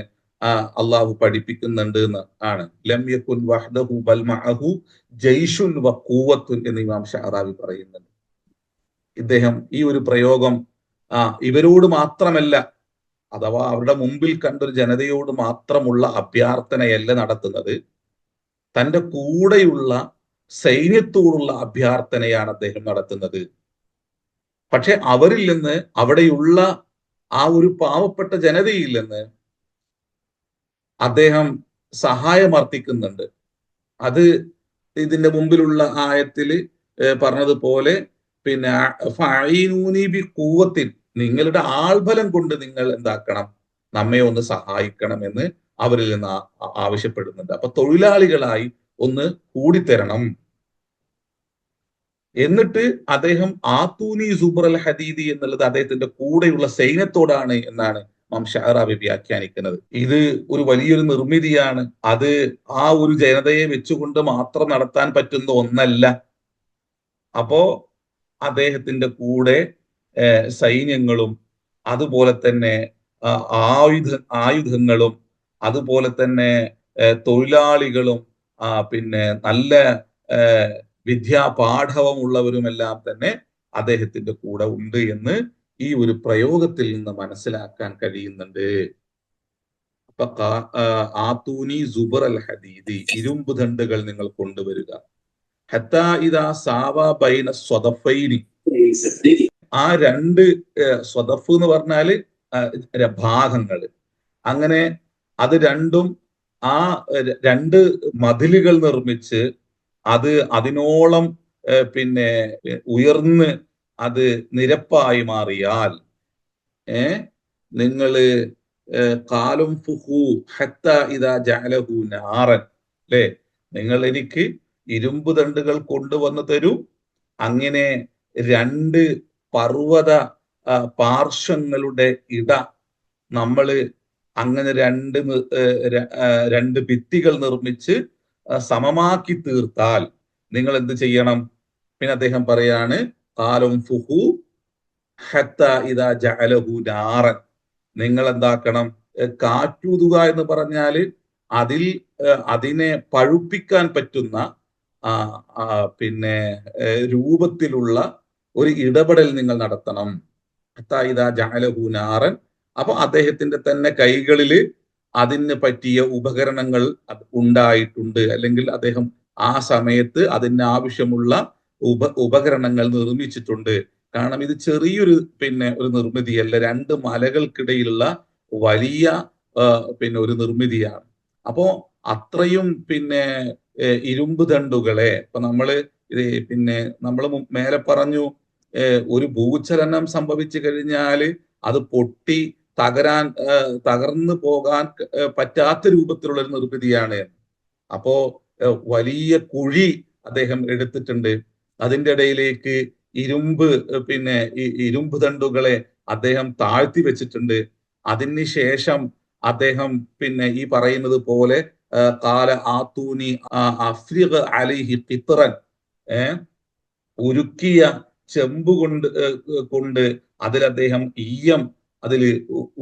അള്ളാഹു പഠിപ്പിക്കുന്നുണ്ട് എന്ന് ആണ്. ലം യകുൻ വഹ്ദഹു ബൽ മഅഹു ജയ്ഷുൻ വ ഖുവത്തുൻ എന്ന് ഇമാം ഷഅറാവി പറയുന്നുണ്ട്. ഇദ്ദേഹം ഈ ഒരു പ്രയോഗം ഇവരോട് മാത്രമല്ല, അഥവാ അവരുടെ മുമ്പിൽ കണ്ടൊരു ജനതയോട് മാത്രമുള്ള അഭ്യർത്ഥനയല്ല നടത്തുന്നത്, തന്റെ കൂടെയുള്ള സൈന്യത്തോടുള്ള അഭ്യർത്ഥനയാണ് അദ്ദേഹം നടത്തുന്നത്. പക്ഷെ അവരിൽ നിന്ന്, അവിടെയുള്ള ആ ഒരു പാവപ്പെട്ട ജനതയിൽ നിന്ന് അദ്ദേഹം സഹായം അർത്ഥിക്കുന്നുണ്ട്. അത് ഇതിന്റെ മുമ്പിലുള്ള ആയത്തില് പറഞ്ഞതുപോലെ പിന്നെ ഫഈനൂനി ബി ഖുവ്വത്തിൻ, നിങ്ങളുടെ ആൾബലം കൊണ്ട് നിങ്ങൾ എന്താക്കണം, നമ്മെ ഒന്ന് സഹായിക്കണം എന്ന് അവരിൽ നിന്ന് ആവശ്യപ്പെടുന്നുണ്ട്. അപ്പൊ തൊഴിലാളികളായി ഒന്ന് കൂടിത്തരണം. എന്നിട്ട് അദ്ദേഹം ആത്തൂനി സുബർ അൽ ഹദീദി എന്നുള്ളത് അദ്ദേഹത്തിന്റെ കൂടെയുള്ള സൈന്യത്തോടാണ് എന്നാണ് ഇമാം ഷഅറാവി വ്യാഖ്യാനിക്കുന്നത്. ഇത് ഒരു വലിയൊരു നിർമ്മിതിയാണ്. അത് ആ ഒരു ജനതയെ വെച്ചുകൊണ്ട് മാത്രം നടത്താൻ പറ്റുന്ന ഒന്നല്ല. അപ്പോ അദ്ദേഹത്തിന്റെ കൂടെ സൈന്യങ്ങളും അതുപോലെ തന്നെ ആയുധങ്ങളും അതുപോലെ തന്നെ തൊഴിലാളികളും പിന്നെ നല്ല വിദ്യാപാഠവമുള്ളവരുമെല്ലാം തന്നെ അദ്ദേഹത്തിന്റെ കൂടെ ഉണ്ട് എന്ന് ഈ ഒരു പ്രയോഗത്തിൽ നിന്ന് മനസ്സിലാക്കാൻ കഴിയുന്നുണ്ട്. അപ്പൊ ആത്തൂനി സുബർ അൽ ഹദീദി, ഇരുമ്പ് ദണ്ടുകൾ നിങ്ങൾ കൊണ്ടുവരിക. ഹത്താ ഇദാ സാവാ ബൈന സ്വദഫൈനി, ആ രണ്ട് സ്വദഫ് എന്ന് പറഞ്ഞാല് ഭാഗങ്ങൾ, അങ്ങനെ അത് രണ്ടും ആ രണ്ട് മതിലുകൾ നിർമ്മിച്ച് അത് അതിനോളം പിന്നെ ഉയർന്ന് അത് നിരപ്പായി മാറിയാൽ നിങ്ങള് കാലും ഫുഹു ഹത്ത ഇദാ ജഅലഹു നാറൻ, അല്ലേ, നിങ്ങൾ എനിക്ക് ഇരുമ്പ് ദണ്ടുകൾ കൊണ്ടുവന്ന് തരൂ, അങ്ങനെ രണ്ട് പർവ്വത പാർശ്വങ്ങളുടെ ഇട നമ്മള് അങ്ങനെ രണ്ട് ഭിത്തികൾ നിർമ്മിച്ച് സമമാക്കി തീർത്താൽ നിങ്ങൾ എന്ത് ചെയ്യണം? പിന്നെ അദ്ദേഹം പറയാണ് കാലും ഫുഹു ഹത്ത ഇദാ ജഅലഹു നാറൻ, നിങ്ങൾ എന്താക്കണം? കാറ്റൂതുക എന്ന് പറഞ്ഞാല് അതിനെ പഴുപ്പിക്കാൻ പറ്റുന്ന പിന്നെ രൂപത്തിലുള്ള ഒരു ഇടപെടൽ നിങ്ങൾ നടത്തണം. ഹത്താ ഇദാ ജഅലഹു നാറൻ. അപ്പൊ അദ്ദേഹത്തിന്റെ തന്നെ കൈകളില് അതിന് പറ്റിയ ഉപകരണങ്ങൾ ഉണ്ടായിട്ടുണ്ട്, അല്ലെങ്കിൽ അദ്ദേഹം ആ സമയത്ത് അതിന് ആവശ്യമുള്ള ഉപകരണങ്ങൾ നിർമ്മിച്ചിട്ടുണ്ട്. കാരണം ഇത് ചെറിയൊരു ഒരു നിർമ്മിതിയല്ല, രണ്ട് മലകൾക്കിടയിലുള്ള വലിയ ഒരു നിർമ്മിതിയാണ്. അപ്പോ അത്രയും ഇരുമ്പ് ദണ്ടുകളെ ഇപ്പൊ നമ്മള് നമ്മൾ മേലെ പറഞ്ഞു, ഒരു ഭൂചലനം സംഭവിച്ചു കഴിഞ്ഞാല് അത് പൊട്ടി തകർന്നു പോകാൻ പറ്റാത്ത രൂപത്തിലുള്ള ഒരു നിർമ്മിതിയാണ്. അപ്പോ വലിയ കുഴി അദ്ദേഹം എടുത്തിട്ടുണ്ട്, അതിൻ്റെ ഇടയിലേക്ക് ഇരുമ്പ് ദണ്ടുകളെ അദ്ദേഹം താഴ്ത്തി വെച്ചിട്ടുണ്ട്. അതിന് ശേഷം അദ്ദേഹം ഈ പറയുന്നത് പോലെ കാല ആത്തൂനി അഫ്രിഖ് അലൈഹി ഖിത്റൻ, ഉരുക്കിയ ചെമ്പ് കൊണ്ട് അതിൽ അദ്ദേഹം ഈയം അതിൽ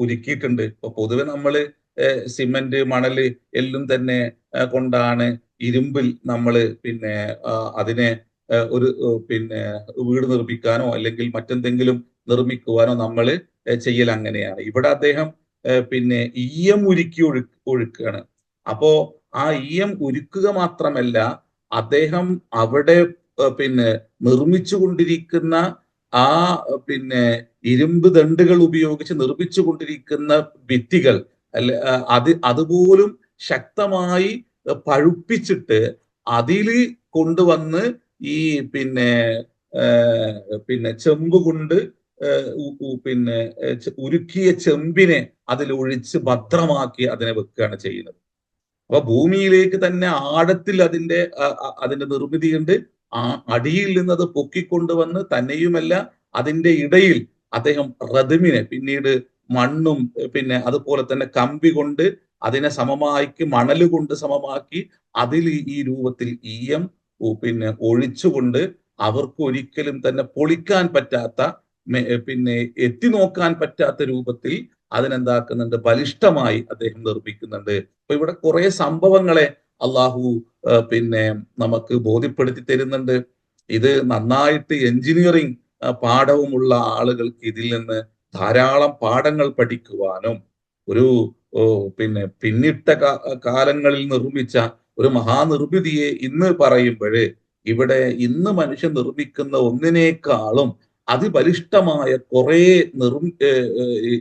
ഉരുക്കിയിട്ടുണ്ട്. ഇപ്പൊ പൊതുവെ നമ്മള് സിമന്റ്, മണല് എല്ലാം തന്നെ കൊണ്ടാണ് ഇരുമ്പിൽ നമ്മള് അതിനെ ഒരു വീട് നിർമ്മിക്കാനോ അല്ലെങ്കിൽ മറ്റെന്തെങ്കിലും നിർമ്മിക്കുവാനോ നമ്മൾ ചെയ്യൽ അങ്ങനെയാണ്. ഇവിടെ അദ്ദേഹം ഈയം ഉരുക്കി ഒഴുക്കുകയാണ്. അപ്പോ ആ ഈയം ഉരുക്കുക മാത്രമല്ല, അദ്ദേഹം അവിടെ നിർമ്മിച്ചു കൊണ്ടിരിക്കുന്ന ആ ഇരുമ്പ് ദണ്ടുകൾ ഉപയോഗിച്ച് നിർമ്മിച്ചു കൊണ്ടിരിക്കുന്ന ഭിത്തികൾ അതുപോലും ശക്തമായി പഴുപ്പിച്ചിട്ട് അതിൽ കൊണ്ടുവന്ന് ഈ ചെമ്പ് കൊണ്ട് ഉരുക്കിയ ചെമ്പിനെ അതിൽ ഒഴിച്ച് ഭദ്രമാക്കി അതിനെ വെക്കുകയാണ് ചെയ്യുന്നത്. അപ്പൊ ഭൂമിയിലേക്ക് തന്നെ ആഴത്തിൽ അതിന്റെ നിർമ്മിതിയുണ്ട്. ആ അടിയിൽ നിന്നത് പൊക്കിക്കൊണ്ടുവന്ന് തന്നെയുമല്ല, അതിന്റെ ഇടയിൽ അദ്ദേഹം റദമിനെ പിന്നീട് മണ്ണും അതുപോലെ തന്നെ കമ്പി കൊണ്ട് അതിനെ സമമാക്കി, മണല് കൊണ്ട് സമമാക്കി അതിൽ ഈ രൂപത്തിൽ ഈയം ഒഴിച്ചുകൊണ്ട് അവർക്ക് ഒരിക്കലും തന്നെ പൊളിക്കാൻ പറ്റാത്ത എത്തി നോക്കാൻ പറ്റാത്ത രൂപത്തിൽ അതിനെന്താക്കുന്നുണ്ട്, ബലിഷ്ഠമായി അദ്ദേഹം നിർമ്മിക്കുന്നുണ്ട്. അപ്പൊ ഇവിടെ കുറെ സംഭവങ്ങളെ അള്ളാഹു നമുക്ക് ബോധ്യപ്പെടുത്തി തരുന്നുണ്ട്. ഇത് നന്നായിട്ട് എഞ്ചിനീയറിംഗ് പാഠവുമുള്ള ആളുകൾക്ക് ഇതിൽ നിന്ന് ധാരാളം പാഠങ്ങൾ പഠിക്കുവാനും ഒരു പിന്നിട്ട കാലങ്ങളിൽ നിർമ്മിച്ച ഒരു മഹാനിർമ്മിതിയെ ഇന്ന് പറയുമ്പോൾ ഇവിടെ ഇന്ന് മനുഷ്യൻ നിർമ്മിക്കുന്ന ഒന്നിനേക്കാളും അതിബലിഷ്ഠമായ കുറെ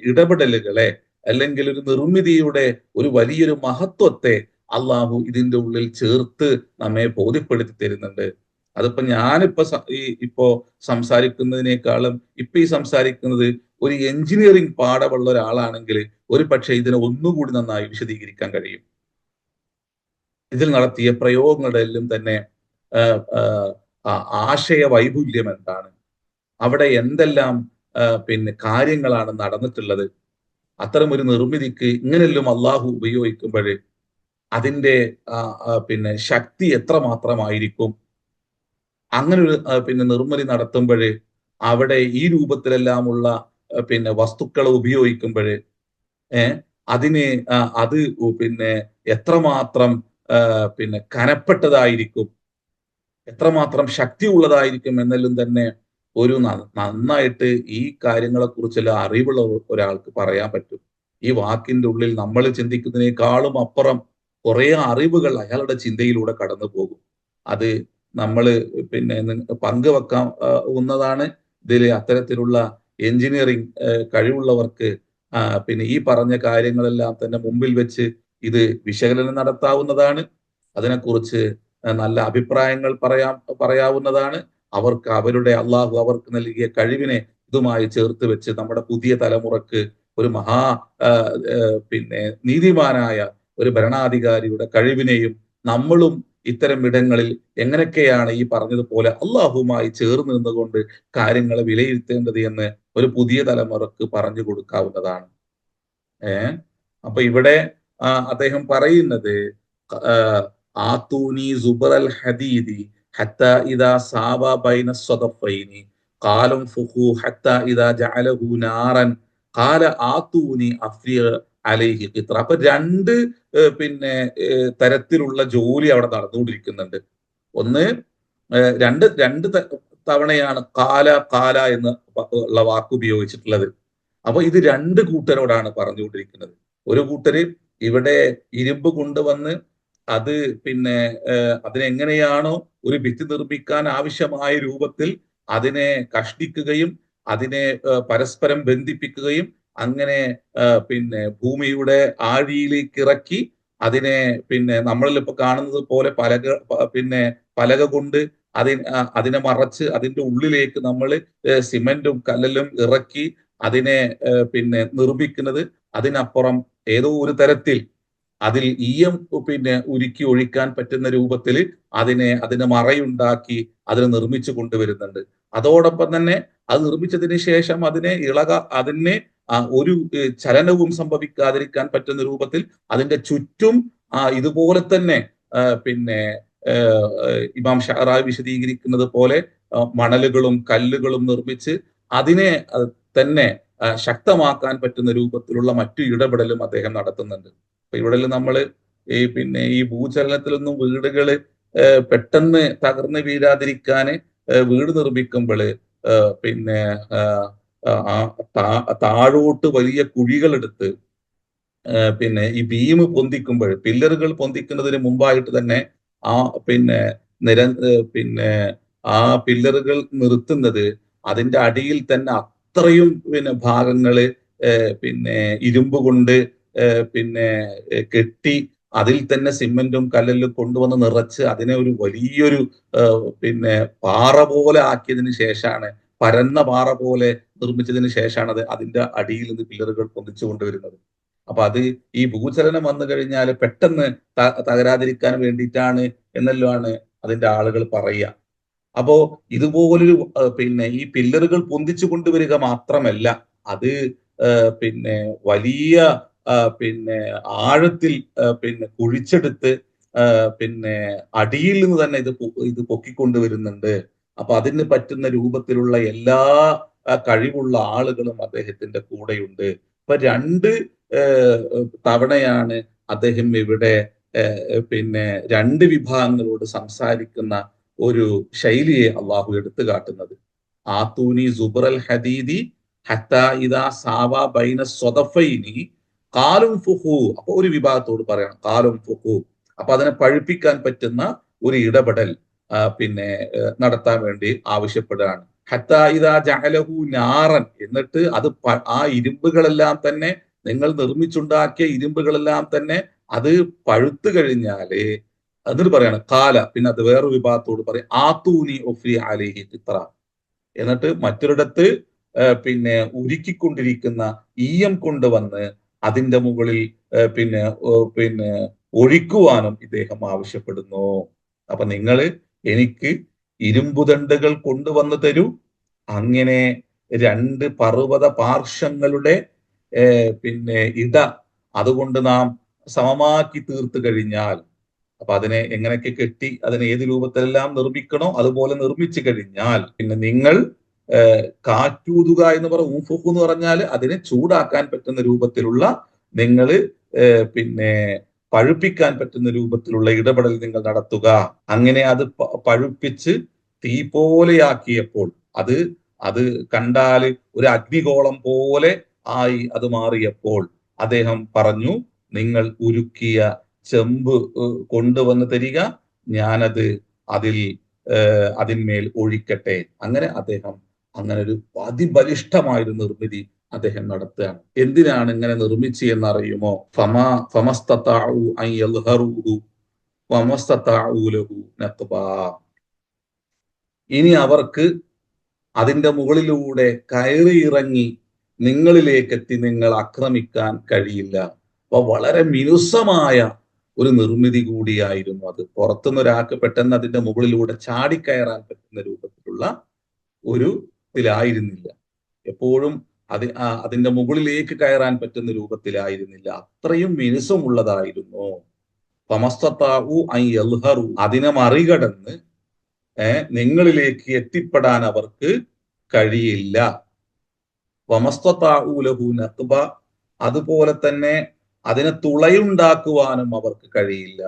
ഇടപെടലുകളെ അല്ലെങ്കിൽ ഒരു നിർമ്മിതിയുടെ ഒരു വലിയൊരു മഹത്വത്തെ അള്ളാഹു ഇതിന്റെ ഉള്ളിൽ ചേർത്ത് നമ്മെ ബോധ്യപ്പെടുത്തി തരുന്നുണ്ട്. അതിപ്പോ ഇപ്പോ സംസാരിക്കുന്നതിനേക്കാളും ഈ സംസാരിക്കുന്നത് ഒരു എഞ്ചിനീയറിംഗ് പാഠമുള്ള ഒരാളാണെങ്കിൽ ഒരു പക്ഷേ ഇതിനെ ഒന്നുകൂടി നന്നായി വിശദീകരിക്കാൻ കഴിയും. ഇതിൽ നടത്തിയ പ്രയോഗങ്ങളുടെ എല്ലാം തന്നെ ആശയ വൈപുല്യം എന്താണ്, അവിടെ എന്തെല്ലാം കാര്യങ്ങളാണ് നടന്നിട്ടുള്ളത്, അത്തരം ഒരു നിർമ്മിതിക്ക് ഇങ്ങനെല്ലാം അള്ളാഹു ഉപയോഗിക്കുമ്പോൾ അതിന്റെ ശക്തി എത്രമാത്രമായിരിക്കും. അങ്ങനെ ഒരു നിർമ്മിതി നടത്തുമ്പോൾ അവിടെ ഈ രൂപത്തിലെല്ലാമുള്ള വസ്തുക്കളെ ഉപയോഗിക്കുമ്പോൾ അതിന് അത് എത്രമാത്രം കനപ്പെട്ടതായിരിക്കും, എത്രമാത്രം ശക്തി ഉള്ളതായിരിക്കും എന്നെല്ലാം തന്നെ ഒരു നന്നായിട്ട് ഈ കാര്യങ്ങളെ കുറിച്ചുള്ള അറിവുള്ള ഒരാൾക്ക് പറയാൻ പറ്റും. ഈ വാക്കിന്റെ ഉള്ളിൽ നമ്മൾ ചിന്തിക്കുന്നതിനേക്കാളും അപ്പുറം കുറെ അറിവുകൾ അയാളുടെ ചിന്തയിലൂടെ കടന്നു പോകും. അത് നമ്മൾ പിന്നെ പങ്കുവെക്കാൻ ഉന്നതാണ്. ഇതിൽ അത്തരത്തിലുള്ള എഞ്ചിനീയറിംഗ് കഴിവുള്ളവർക്ക് പിന്നെ ഈ പറഞ്ഞ കാര്യങ്ങളെല്ലാം തന്നെ മുമ്പിൽ വെച്ച് ഇത് വിശകലനം നടത്താവുന്നതാണ്. അതിനെക്കുറിച്ച് നല്ല അഭിപ്രായങ്ങൾ പറയാവുന്നതാണ്. അവർക്ക് അവരുടെ അള്ളാഹു അവർക്ക് നൽകിയ കഴിവിനെ ഇതുമായി ചേർത്ത് വെച്ച് നമ്മുടെ പുതിയ തലമുറക്ക് ഒരു പിന്നെ നീതിമാനായ ഒരു ഭരണാധികാരിയുടെ കഴിവിനെയും നമ്മളും ഇത്തരം ഇടങ്ങളിൽ എങ്ങനെയൊക്കെയാണ് ഈ പറഞ്ഞതുപോലെ അള്ളാഹുമായി ചേർന്ന് നിന്നുകൊണ്ട് കാര്യങ്ങളെ വിലയിരുത്തേണ്ടത് എന്ന് ഒരു പുതിയ തലമുറക്ക് പറഞ്ഞു കൊടുക്കാവുന്നതാണ്. അപ്പൊ ഇവിടെ അദ്ദേഹം പറയുന്നത് ആത്തൂനി സുബറൽ ഹദീദി ഹത്ത ഇദാ സാവ ബൈന സ്വദഫൈനി ഖാലം ഫുഖു ഹത്ത ഇദാ ജഅലഹു നാറൻ ഖാല ആത്തൂനി അഫ്രിയ അലൈഹി ഖിത്ര. അപ്പൊ രണ്ട് പിന്നെ തരത്തിലുള്ള ജോലി അവിടെ നടന്നുകൊണ്ടിരിക്കുന്നുണ്ട്. ഒന്ന് രണ്ട് രണ്ട് തവണയാണ് കാല കാല എന്ന് ഉള്ള വാക്ക് ഉപയോഗിച്ചിട്ടുള്ളത്. അപ്പൊ ഇത് രണ്ട് കൂട്ടരോടാണ് പറഞ്ഞുകൊണ്ടിരിക്കുന്നത്. ഒരു കൂട്ടര് ഇവിടെ ഇരുമ്പ് കൊണ്ടുവന്ന് അത് പിന്നെ അതിനെങ്ങനെയാണോ ഒരു ഭിത്തി നിർമ്മിക്കാൻ ആവശ്യമായ രൂപത്തിൽ അതിനെ കഷ്ടിക്കുകയും അതിനെ പരസ്പരം ബന്ധിപ്പിക്കുകയും അങ്ങനെ പിന്നെ ഭൂമിയുടെ ആഴിയിലേക്ക് ഇറക്കി അതിനെ പിന്നെ നമ്മളിലിപ്പോ കാണുന്നത് പോലെ പലക കൊണ്ട് അതിനെ മറച്ച് അതിന്റെ ഉള്ളിലേക്ക് നമ്മൾ സിമെന്റും കല്ലും ഇറക്കി അതിനെ പിന്നെ നിർമ്മിക്കുന്നത്. അതിനപ്പുറം ഏതോ ഒരു തരത്തിൽ അതിൽ ഈയം പിന്നെ ഉരുക്കി ഒഴിക്കാൻ പറ്റുന്ന രൂപത്തിൽ അതിന് മറയുണ്ടാക്കി അതിനെ നിർമ്മിച്ചു കൊണ്ടുവരുന്നുണ്ട്. അതോടൊപ്പം തന്നെ അത് നിർമ്മിച്ചതിന് ശേഷം അതിനെ ഒരു ചലനവും സംഭവിക്കാതിരിക്കാൻ പറ്റുന്ന രൂപത്തിൽ അതിന്റെ ചുറ്റും ഇതുപോലെ തന്നെ പിന്നെ ഇമാം ഷഅറാവി വിശദീകരിക്കുന്നത് പോലെ മണലുകളും കല്ലുകളും നിർമ്മിച്ച് അതിനെ തന്നെ ശക്തമാക്കാൻ പറ്റുന്ന രൂപത്തിലുള്ള മറ്റു ഇടപെടലും അദ്ദേഹം നടത്തുന്നുണ്ട്. അപ്പൊ ഇവിടെ നമ്മൾ ഈ ഭൂചലനത്തിലൊന്നും വീടുകള് പെട്ടെന്ന് തകർന്നു വീഴാതിരിക്കാന് വീട് നിർമ്മിക്കുമ്പോൾ പിന്നെ താഴോട്ട് വലിയ കുഴികൾ എടുത്ത് പിന്നെ ഈ ബീം പൊന്തിക്കുമ്പോൾ പില്ലറുകൾ പൊന്തിക്കുന്നതിന് മുമ്പായിട്ട് തന്നെ പിന്നെ പിന്നെ ആ പില്ലറുകൾ നിർത്തുന്നത് അതിന്റെ അടിയിൽ തന്നെ അത്രയും പിന്നെ ഭാഗങ്ങള് പിന്നെ ഇരുമ്പ് കൊണ്ട് പിന്നെ കെട്ടി അതിൽ തന്നെ സിമെന്റും കല്ലെല്ലാം കൊണ്ടുവന്ന് നിറച്ച് അതിനെ ഒരു വലിയൊരു പിന്നെ പാറ പോലെ ആക്കിയതിന് ശേഷമാണ്, പരന്ന പാറ പോലെ നിർമ്മിച്ചതിന് ശേഷമാണ് അതിന്റെ അടിയിൽ നിന്ന് പില്ലറുകൾ പൊന്തിച്ചു കൊണ്ടുവരുന്നത്. അപ്പൊ അത് ഈ ഭൂചലനം വന്നു കഴിഞ്ഞാൽ പെട്ടെന്ന് തകരാതിരിക്കാൻ വേണ്ടിയിട്ടാണ് എന്നെല്ലാമാണ് അതിന്റെ ആളുകൾ പറയുക. അപ്പോ ഇതുപോലൊരു പിന്നെ ഈ പില്ലറുകൾ പൊന്തിച്ചു കൊണ്ടുവരിക മാത്രമല്ല, അത് പിന്നെ വലിയ പിന്നെ ആഴത്തിൽ പിന്നെ കുഴിച്ചെടുത്ത് പിന്നെ അടിയിൽ നിന്ന് തന്നെ ഇത് പൊക്കിക്കൊണ്ടുവരുന്നുണ്ട്. അപ്പൊ അതിന് പറ്റുന്ന രൂപത്തിലുള്ള എല്ലാ കഴിവുള്ള ആളുകളും അദ്ദേഹത്തിന്റെ കൂടെയുണ്ട്. ഇപ്പൊ രണ്ട് തവണയാണ് അദ്ദേഹം ഇവിടെ പിന്നെ രണ്ട് വിഭാഗങ്ങളോട് സംസാരിക്കുന്ന ഒരു ശൈലിയെ അള്ളാഹു എടുത്തു കാട്ടുന്നത്. ആത്തൂനി സുബറൽ ഹദീദി ഹത്താ ഇദാ സാവ ബൈന സ്വദഫൈനി കാലും ഫുഹു. അപ്പൊ ഒരു വിഭാഗത്തോട് പറയണം കാലും ഫുഹു. അപ്പൊ അതിനെ പഴുപ്പിക്കാൻ പറ്റുന്ന ഒരു ഇടപെടൽ പിന്നെ നടത്താൻ വേണ്ടി ആവശ്യപ്പെടുകയാണ്. ഹത്താ ഇദാ ജഅലഹു നാറൻ. എന്നിട്ട് അത് ആ ഇരുമ്പുകളെല്ലാം തന്നെ, നിങ്ങൾ നിർമ്മിച്ചുണ്ടാക്കിയ ഇരുമ്പുകളെല്ലാം തന്നെ അത് പഴുത്തു കഴിഞ്ഞാല് എന്നിട്ട് പറയാണ് കാല. പിന്നെ അത് വേറൊരു വിഭാഗത്തോട് പറയും ആത്തൂനി ഒഫ്രി അലൈഹി ഖിത്ര. എന്നിട്ട് മറ്റൊരിടത്ത് പിന്നെ ഉരുക്കിക്കൊണ്ടിരിക്കുന്ന ഈയം കൊണ്ടുവന്ന് അതിന്റെ മുകളിൽ പിന്നെ ഒഴിക്കുവാനും ഇദ്ദേഹം ആവശ്യപ്പെടുന്നു. അപ്പൊ നിങ്ങൾ എനിക്ക് ഇരുമ്പുദണ്ഡുകൾ കൊണ്ടുവന്ന് തരൂ. അങ്ങനെ രണ്ട് പർവ്വത പാർശ്വങ്ങളുടെ പിന്നെ അതുകൊണ്ട് നാം സമമാക്കി തീർത്തു കഴിഞ്ഞാൽ, അപ്പൊ അതിനെ എങ്ങനെയൊക്കെ കെട്ടി അതിനെ ഏത് രൂപത്തിലെല്ലാം നിർമ്മിക്കണോ അതുപോലെ നിർമ്മിച്ചു കഴിഞ്ഞാൽ പിന്നെ നിങ്ങൾ കാറ്റൂതുക എന്ന് ഊഫുഖ് എന്ന് പറഞ്ഞാൽ അതിനെ ചൂടാക്കാൻ പറ്റുന്ന രൂപത്തിലുള്ള നിങ്ങൾ പിന്നെ പഴുപ്പിക്കാൻ പറ്റുന്ന രൂപത്തിലുള്ള ഇടപെടൽ നിങ്ങൾ നടത്തുക. അങ്ങനെ അത് പഴുപ്പിച്ച് തീ പോലെയാക്കിയപ്പോൾ അത് അത് കണ്ടാൽ ഒരു അഗ്നിഗോളം പോലെ ആയി അത് മാറിയപ്പോൾ അദ്ദേഹം പറഞ്ഞു, നിങ്ങൾ ഉരുക്കിയ ചെമ്പ് കൊണ്ടുവന്ന് തരിക, ഞാനത് അതിൽ അതിന്മേൽ ഒഴിക്കട്ടെ. അങ്ങനെ അദ്ദേഹം അങ്ങനെ ഒരു അതിബലിഷ്ഠമായൊരു നിർമ്മിതി അദ്ദേഹം നടത്തുകയാണ്. എന്തിനാണ് ഇങ്ങനെ നിർമ്മിച്ചു എന്നറിയുമോ? ഫമസ്തതാഉ അൻ യൽഹറൂഹു വമസ്തതാഉ ലഹു നഖ്ബാ. ഇനി അവർക്ക് അതിന്റെ മുകളിലൂടെ കയറി ഇറങ്ങി നിങ്ങളിലേക്ക് എത്തി നിങ്ങൾ ആക്രമിക്കാൻ കഴിയില്ല. അപ്പൊ വളരെ മിനുസമായ ഒരു നിർമ്മിതി കൂടിയായിരുന്നു അത്. പുറത്തുനിന്ന് ഒരാൾക്ക് പെട്ടെന്ന് അതിന്റെ മുകളിലൂടെ ചാടിക്കയറാൻ പറ്റുന്ന രൂപത്തിലുള്ള ഒരു ഇതിലായിരുന്നില്ല. എപ്പോഴും അതിന്റെ മുകളിലേക്ക് കയറാൻ പറ്റുന്ന രൂപത്തിലായിരുന്നില്ല. അത്രയും മിനുസമുള്ളതായിരുന്നു. ഫമസ്തതാഉ അൻ യൽഹറു, അതിനെ മറികടന്ന് നിങ്ങളിലേക്ക് എത്തിപ്പെടാൻ അവർക്ക് കഴിയില്ല. വമസ്തതാഉ ലഹു നഖ്ബ, അതുപോലെ തന്നെ അതിനെ തുളയുണ്ടാക്കുവാനും അവർക്ക് കഴിയില്ല.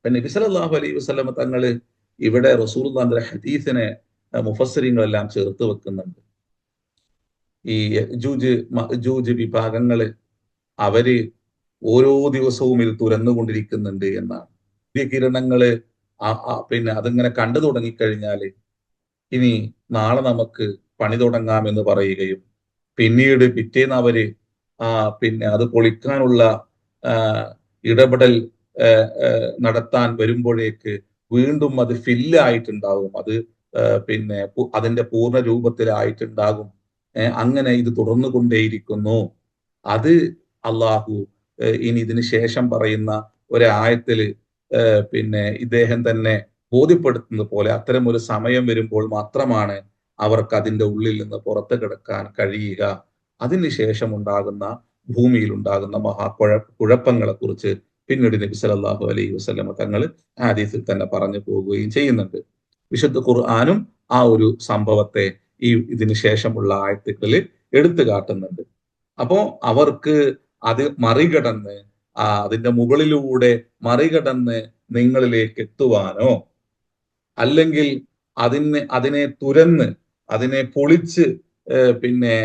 നബി സല്ലല്ലാഹു അലൈഹി വസല്ലം തങ്ങള് ഇവിടെ റസൂലുള്ളാഹിന്റെ ഹദീസിനെ മുഫസ്സിരീങ്ങളെല്ലാം ചേർത്ത് വെക്കുന്നുണ്ട്. ഈ യജൂജ് വിഭാഗങ്ങള് അവര് ഓരോ ദിവസവും ഇത് തുരന്നുകൊണ്ടിരിക്കുന്നുണ്ട് എന്നാണ്. കിരണങ്ങള് പിന്നെ അതിങ്ങനെ കണ്ടു തുടങ്ങിക്കഴിഞ്ഞാല് ഇനി നാളെ നമുക്ക് പണി തുടങ്ങാമെന്ന് പറയുകയും പിന്നീട് പിറ്റേന്ന് അവര് പിന്നെ അത് പൊളിക്കാനുള്ള ഇടപെടൽ നടത്താൻ വരുമ്പോഴേക്ക് വീണ്ടും അത് ഫില്ലായിട്ടുണ്ടാകും. അത് പിന്നെ അതിന്റെ പൂർണ്ണ രൂപത്തിലായിട്ടുണ്ടാകും. അങ്ങനെ ഇത് തുടർന്നു കൊണ്ടേയിരിക്കുന്നു. അത് അള്ളാഹു ഇനി ഇതിന് ശേഷം പറയുന്ന ഒരായത്തില് പിന്നെ ഇദ്ദേഹം തന്നെ ബോധ്യപ്പെടുത്തുന്നത് പോലെ അത്തരം ഒരു സമയം വരുമ്പോൾ മാത്രമാണ് അവർക്ക് അതിന്റെ ഉള്ളിൽ നിന്ന് പുറത്തു കിടക്കാൻ കഴിയുക. അതിനുശേഷം ഉണ്ടാകുന്ന ഭൂമിയിൽ ഉണ്ടാകുന്ന കുഴപ്പങ്ങളെ കുറിച്ച് പിന്നീട് നബി സല്ലല്ലാഹു അലൈഹി വസല്ലം തങ്ങൾ ഹദീസിൽ തന്നെ പറഞ്ഞു പോവുകയും ചെയ്യുന്നുണ്ട്. വിശുദ്ധ ഖുർആനും ആ ഒരു സംഭവത്തെ ഇതിന് ശേഷമുള്ള ആയത്തുകളിൽ എടുത്തു കാട്ടുന്നുണ്ട്. അപ്പോ അവർക്ക് അത് മറികടന്ന് അതിന്റെ മുകളിലൂടെ മറികടന്ന് നിങ്ങളിലേക്ക് എത്തുവാനോ അല്ലെങ്കിൽ അതിനെ തുരന്ന് അതിനെ പൊളിച്ച് പിന്നെ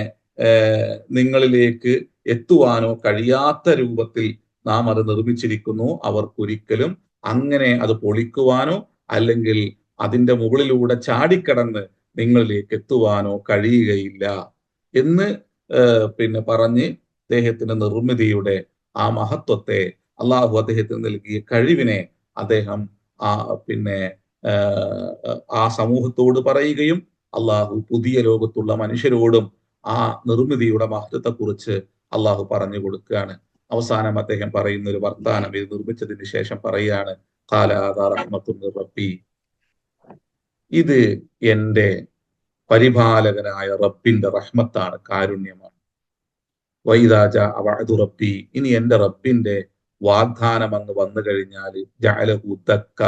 നിങ്ങളിലേക്ക് എത്തുവാനോ കഴിയാത്ത രൂപത്തിൽ നാം അത് നിർമ്മിച്ചിരിക്കുന്നു. അവർക്കൊരിക്കലും അങ്ങനെ അത് പൊളിക്കുവാനോ അല്ലെങ്കിൽ അതിന്റെ മുകളിലൂടെ ചാടിക്കടന്ന് നിങ്ങളിലേക്ക് എത്തുവാനോ കഴിയുകയില്ല എന്ന് പിന്നെ പറഞ്ഞ് അദ്ദേഹത്തിന്റെ നിർമ്മിതിയുടെ ആ മഹത്വത്തെ, അള്ളാഹു അദ്ദേഹത്തിന് നൽകിയ കഴിവിനെ അദ്ദേഹം പിന്നെ ആ സമൂഹത്തോട് പറയുകയും അള്ളാഹു പുതിയ ലോകത്തുള്ള മനുഷ്യരോടും ആ നിർമ്മിതിയുടെ മഹത്വത്തെക്കുറിച്ച് അള്ളാഹു പറഞ്ഞു കൊടുക്കുകയാണ്. അവസാനം അദ്ദേഹം പറയുന്ന ഒരു വർത്താനം ഇത് നിർമ്മിച്ചതിന് ശേഷം പറയുകയാണ്, റബ്ബി, ഇത് എന്റെ പരിപാലകനായ റബ്ബിന്റെ റഹ്മത്താണ്, കാരുണ്യമാണ്. വൈദാജ അവഅദു റബ്ബി, ഇനി എന്റെ റബ്ബിന്റെ വാഗ്ദാനം അങ്ങ് വന്നു കഴിഞ്ഞാൽ ജഅലഹു ദക്ക,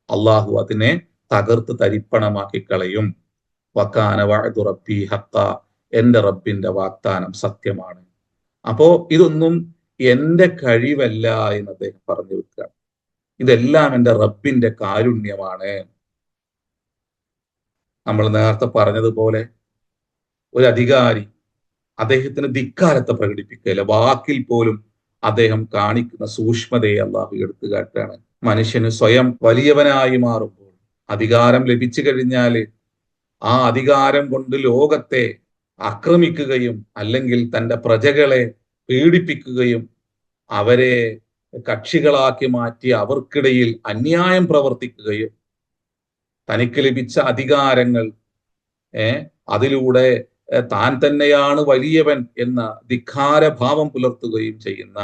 അള്ളാഹു അതിനെ തകർത്ത് തരിപ്പണമാക്കി കളയും. വകാന വഅദു റബ്ബി ഹഖ, എന്റെ റബ്ബിന്റെ വാഗ്ദാനം സത്യമാണ്. അപ്പോ ഇതൊന്നും എന്റെ കഴിവല്ല എന്ന് അദ്ദേഹം പറഞ്ഞു വെക്കുകയാണ്. ഇതെല്ലാം എന്റെ റബ്ബിന്റെ കാരുണ്യമാണ്. നമ്മൾ നേരത്തെ പറഞ്ഞതുപോലെ ഒരു അധികാരി അദ്ദേഹത്തിന് ധിക്കാരത്തെ പ്രകടിപ്പിക്കുകയില്ല. വാക്കിൽ പോലും അദ്ദേഹം കാണിക്കുന്ന സൂക്ഷ്മതയെ അള്ളാഹു എടുത്തു കാട്ടാണ്. മനുഷ്യന് സ്വയം വലിയവനായി മാറുമ്പോൾ, അധികാരം ലഭിച്ചു കഴിഞ്ഞാൽ ആ അധികാരം കൊണ്ട് ലോകത്തെ ആക്രമിക്കുകയും അല്ലെങ്കിൽ തന്റെ പ്രജകളെ പീഡിപ്പിക്കുകയും അവരെ കക്ഷികളാക്കി മാറ്റി അവർക്കിടയിൽ അന്യായം പ്രവർത്തിക്കുകയും തനിക്ക് ലഭിച്ച അധികാരങ്ങൾ അതിലൂടെ താൻ തന്നെയാണ് വലിയവൻ എന്ന ധിക്കാരഭാവം പുലർത്തുകയും ചെയ്യുന്ന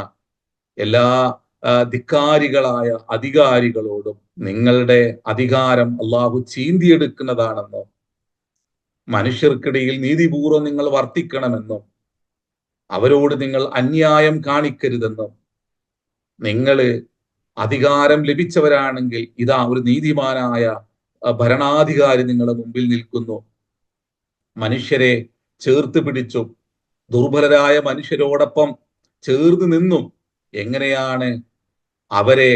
എല്ലാ ധിക്കാരികളായ അധികാരികളോടും നിങ്ങളുടെ അധികാരം അള്ളാഹു ചീന്തിയെടുക്കുന്നതാണെന്നും മനുഷ്യർക്കിടയിൽ നീതിപൂർവ്വം നിങ്ങൾ വർത്തിക്കണമെന്നും അവരോട് നിങ്ങൾ അന്യായം കാണിക്കരുതെന്നും നിങ്ങൾ അധികാരം ലഭിച്ചവരാണെങ്കിൽ ഇതാ ഒരു നീതിമാനായ ഭരണാധികാരി നിങ്ങളുടെ മുമ്പിൽ നിൽക്കുന്നു, മനുഷ്യരെ ചേർത്ത് പിടിച്ചും ദുർബലരായ മനുഷ്യരോടൊപ്പം ചേർന്ന് നിന്നും എങ്ങനെയാണ് അവരെ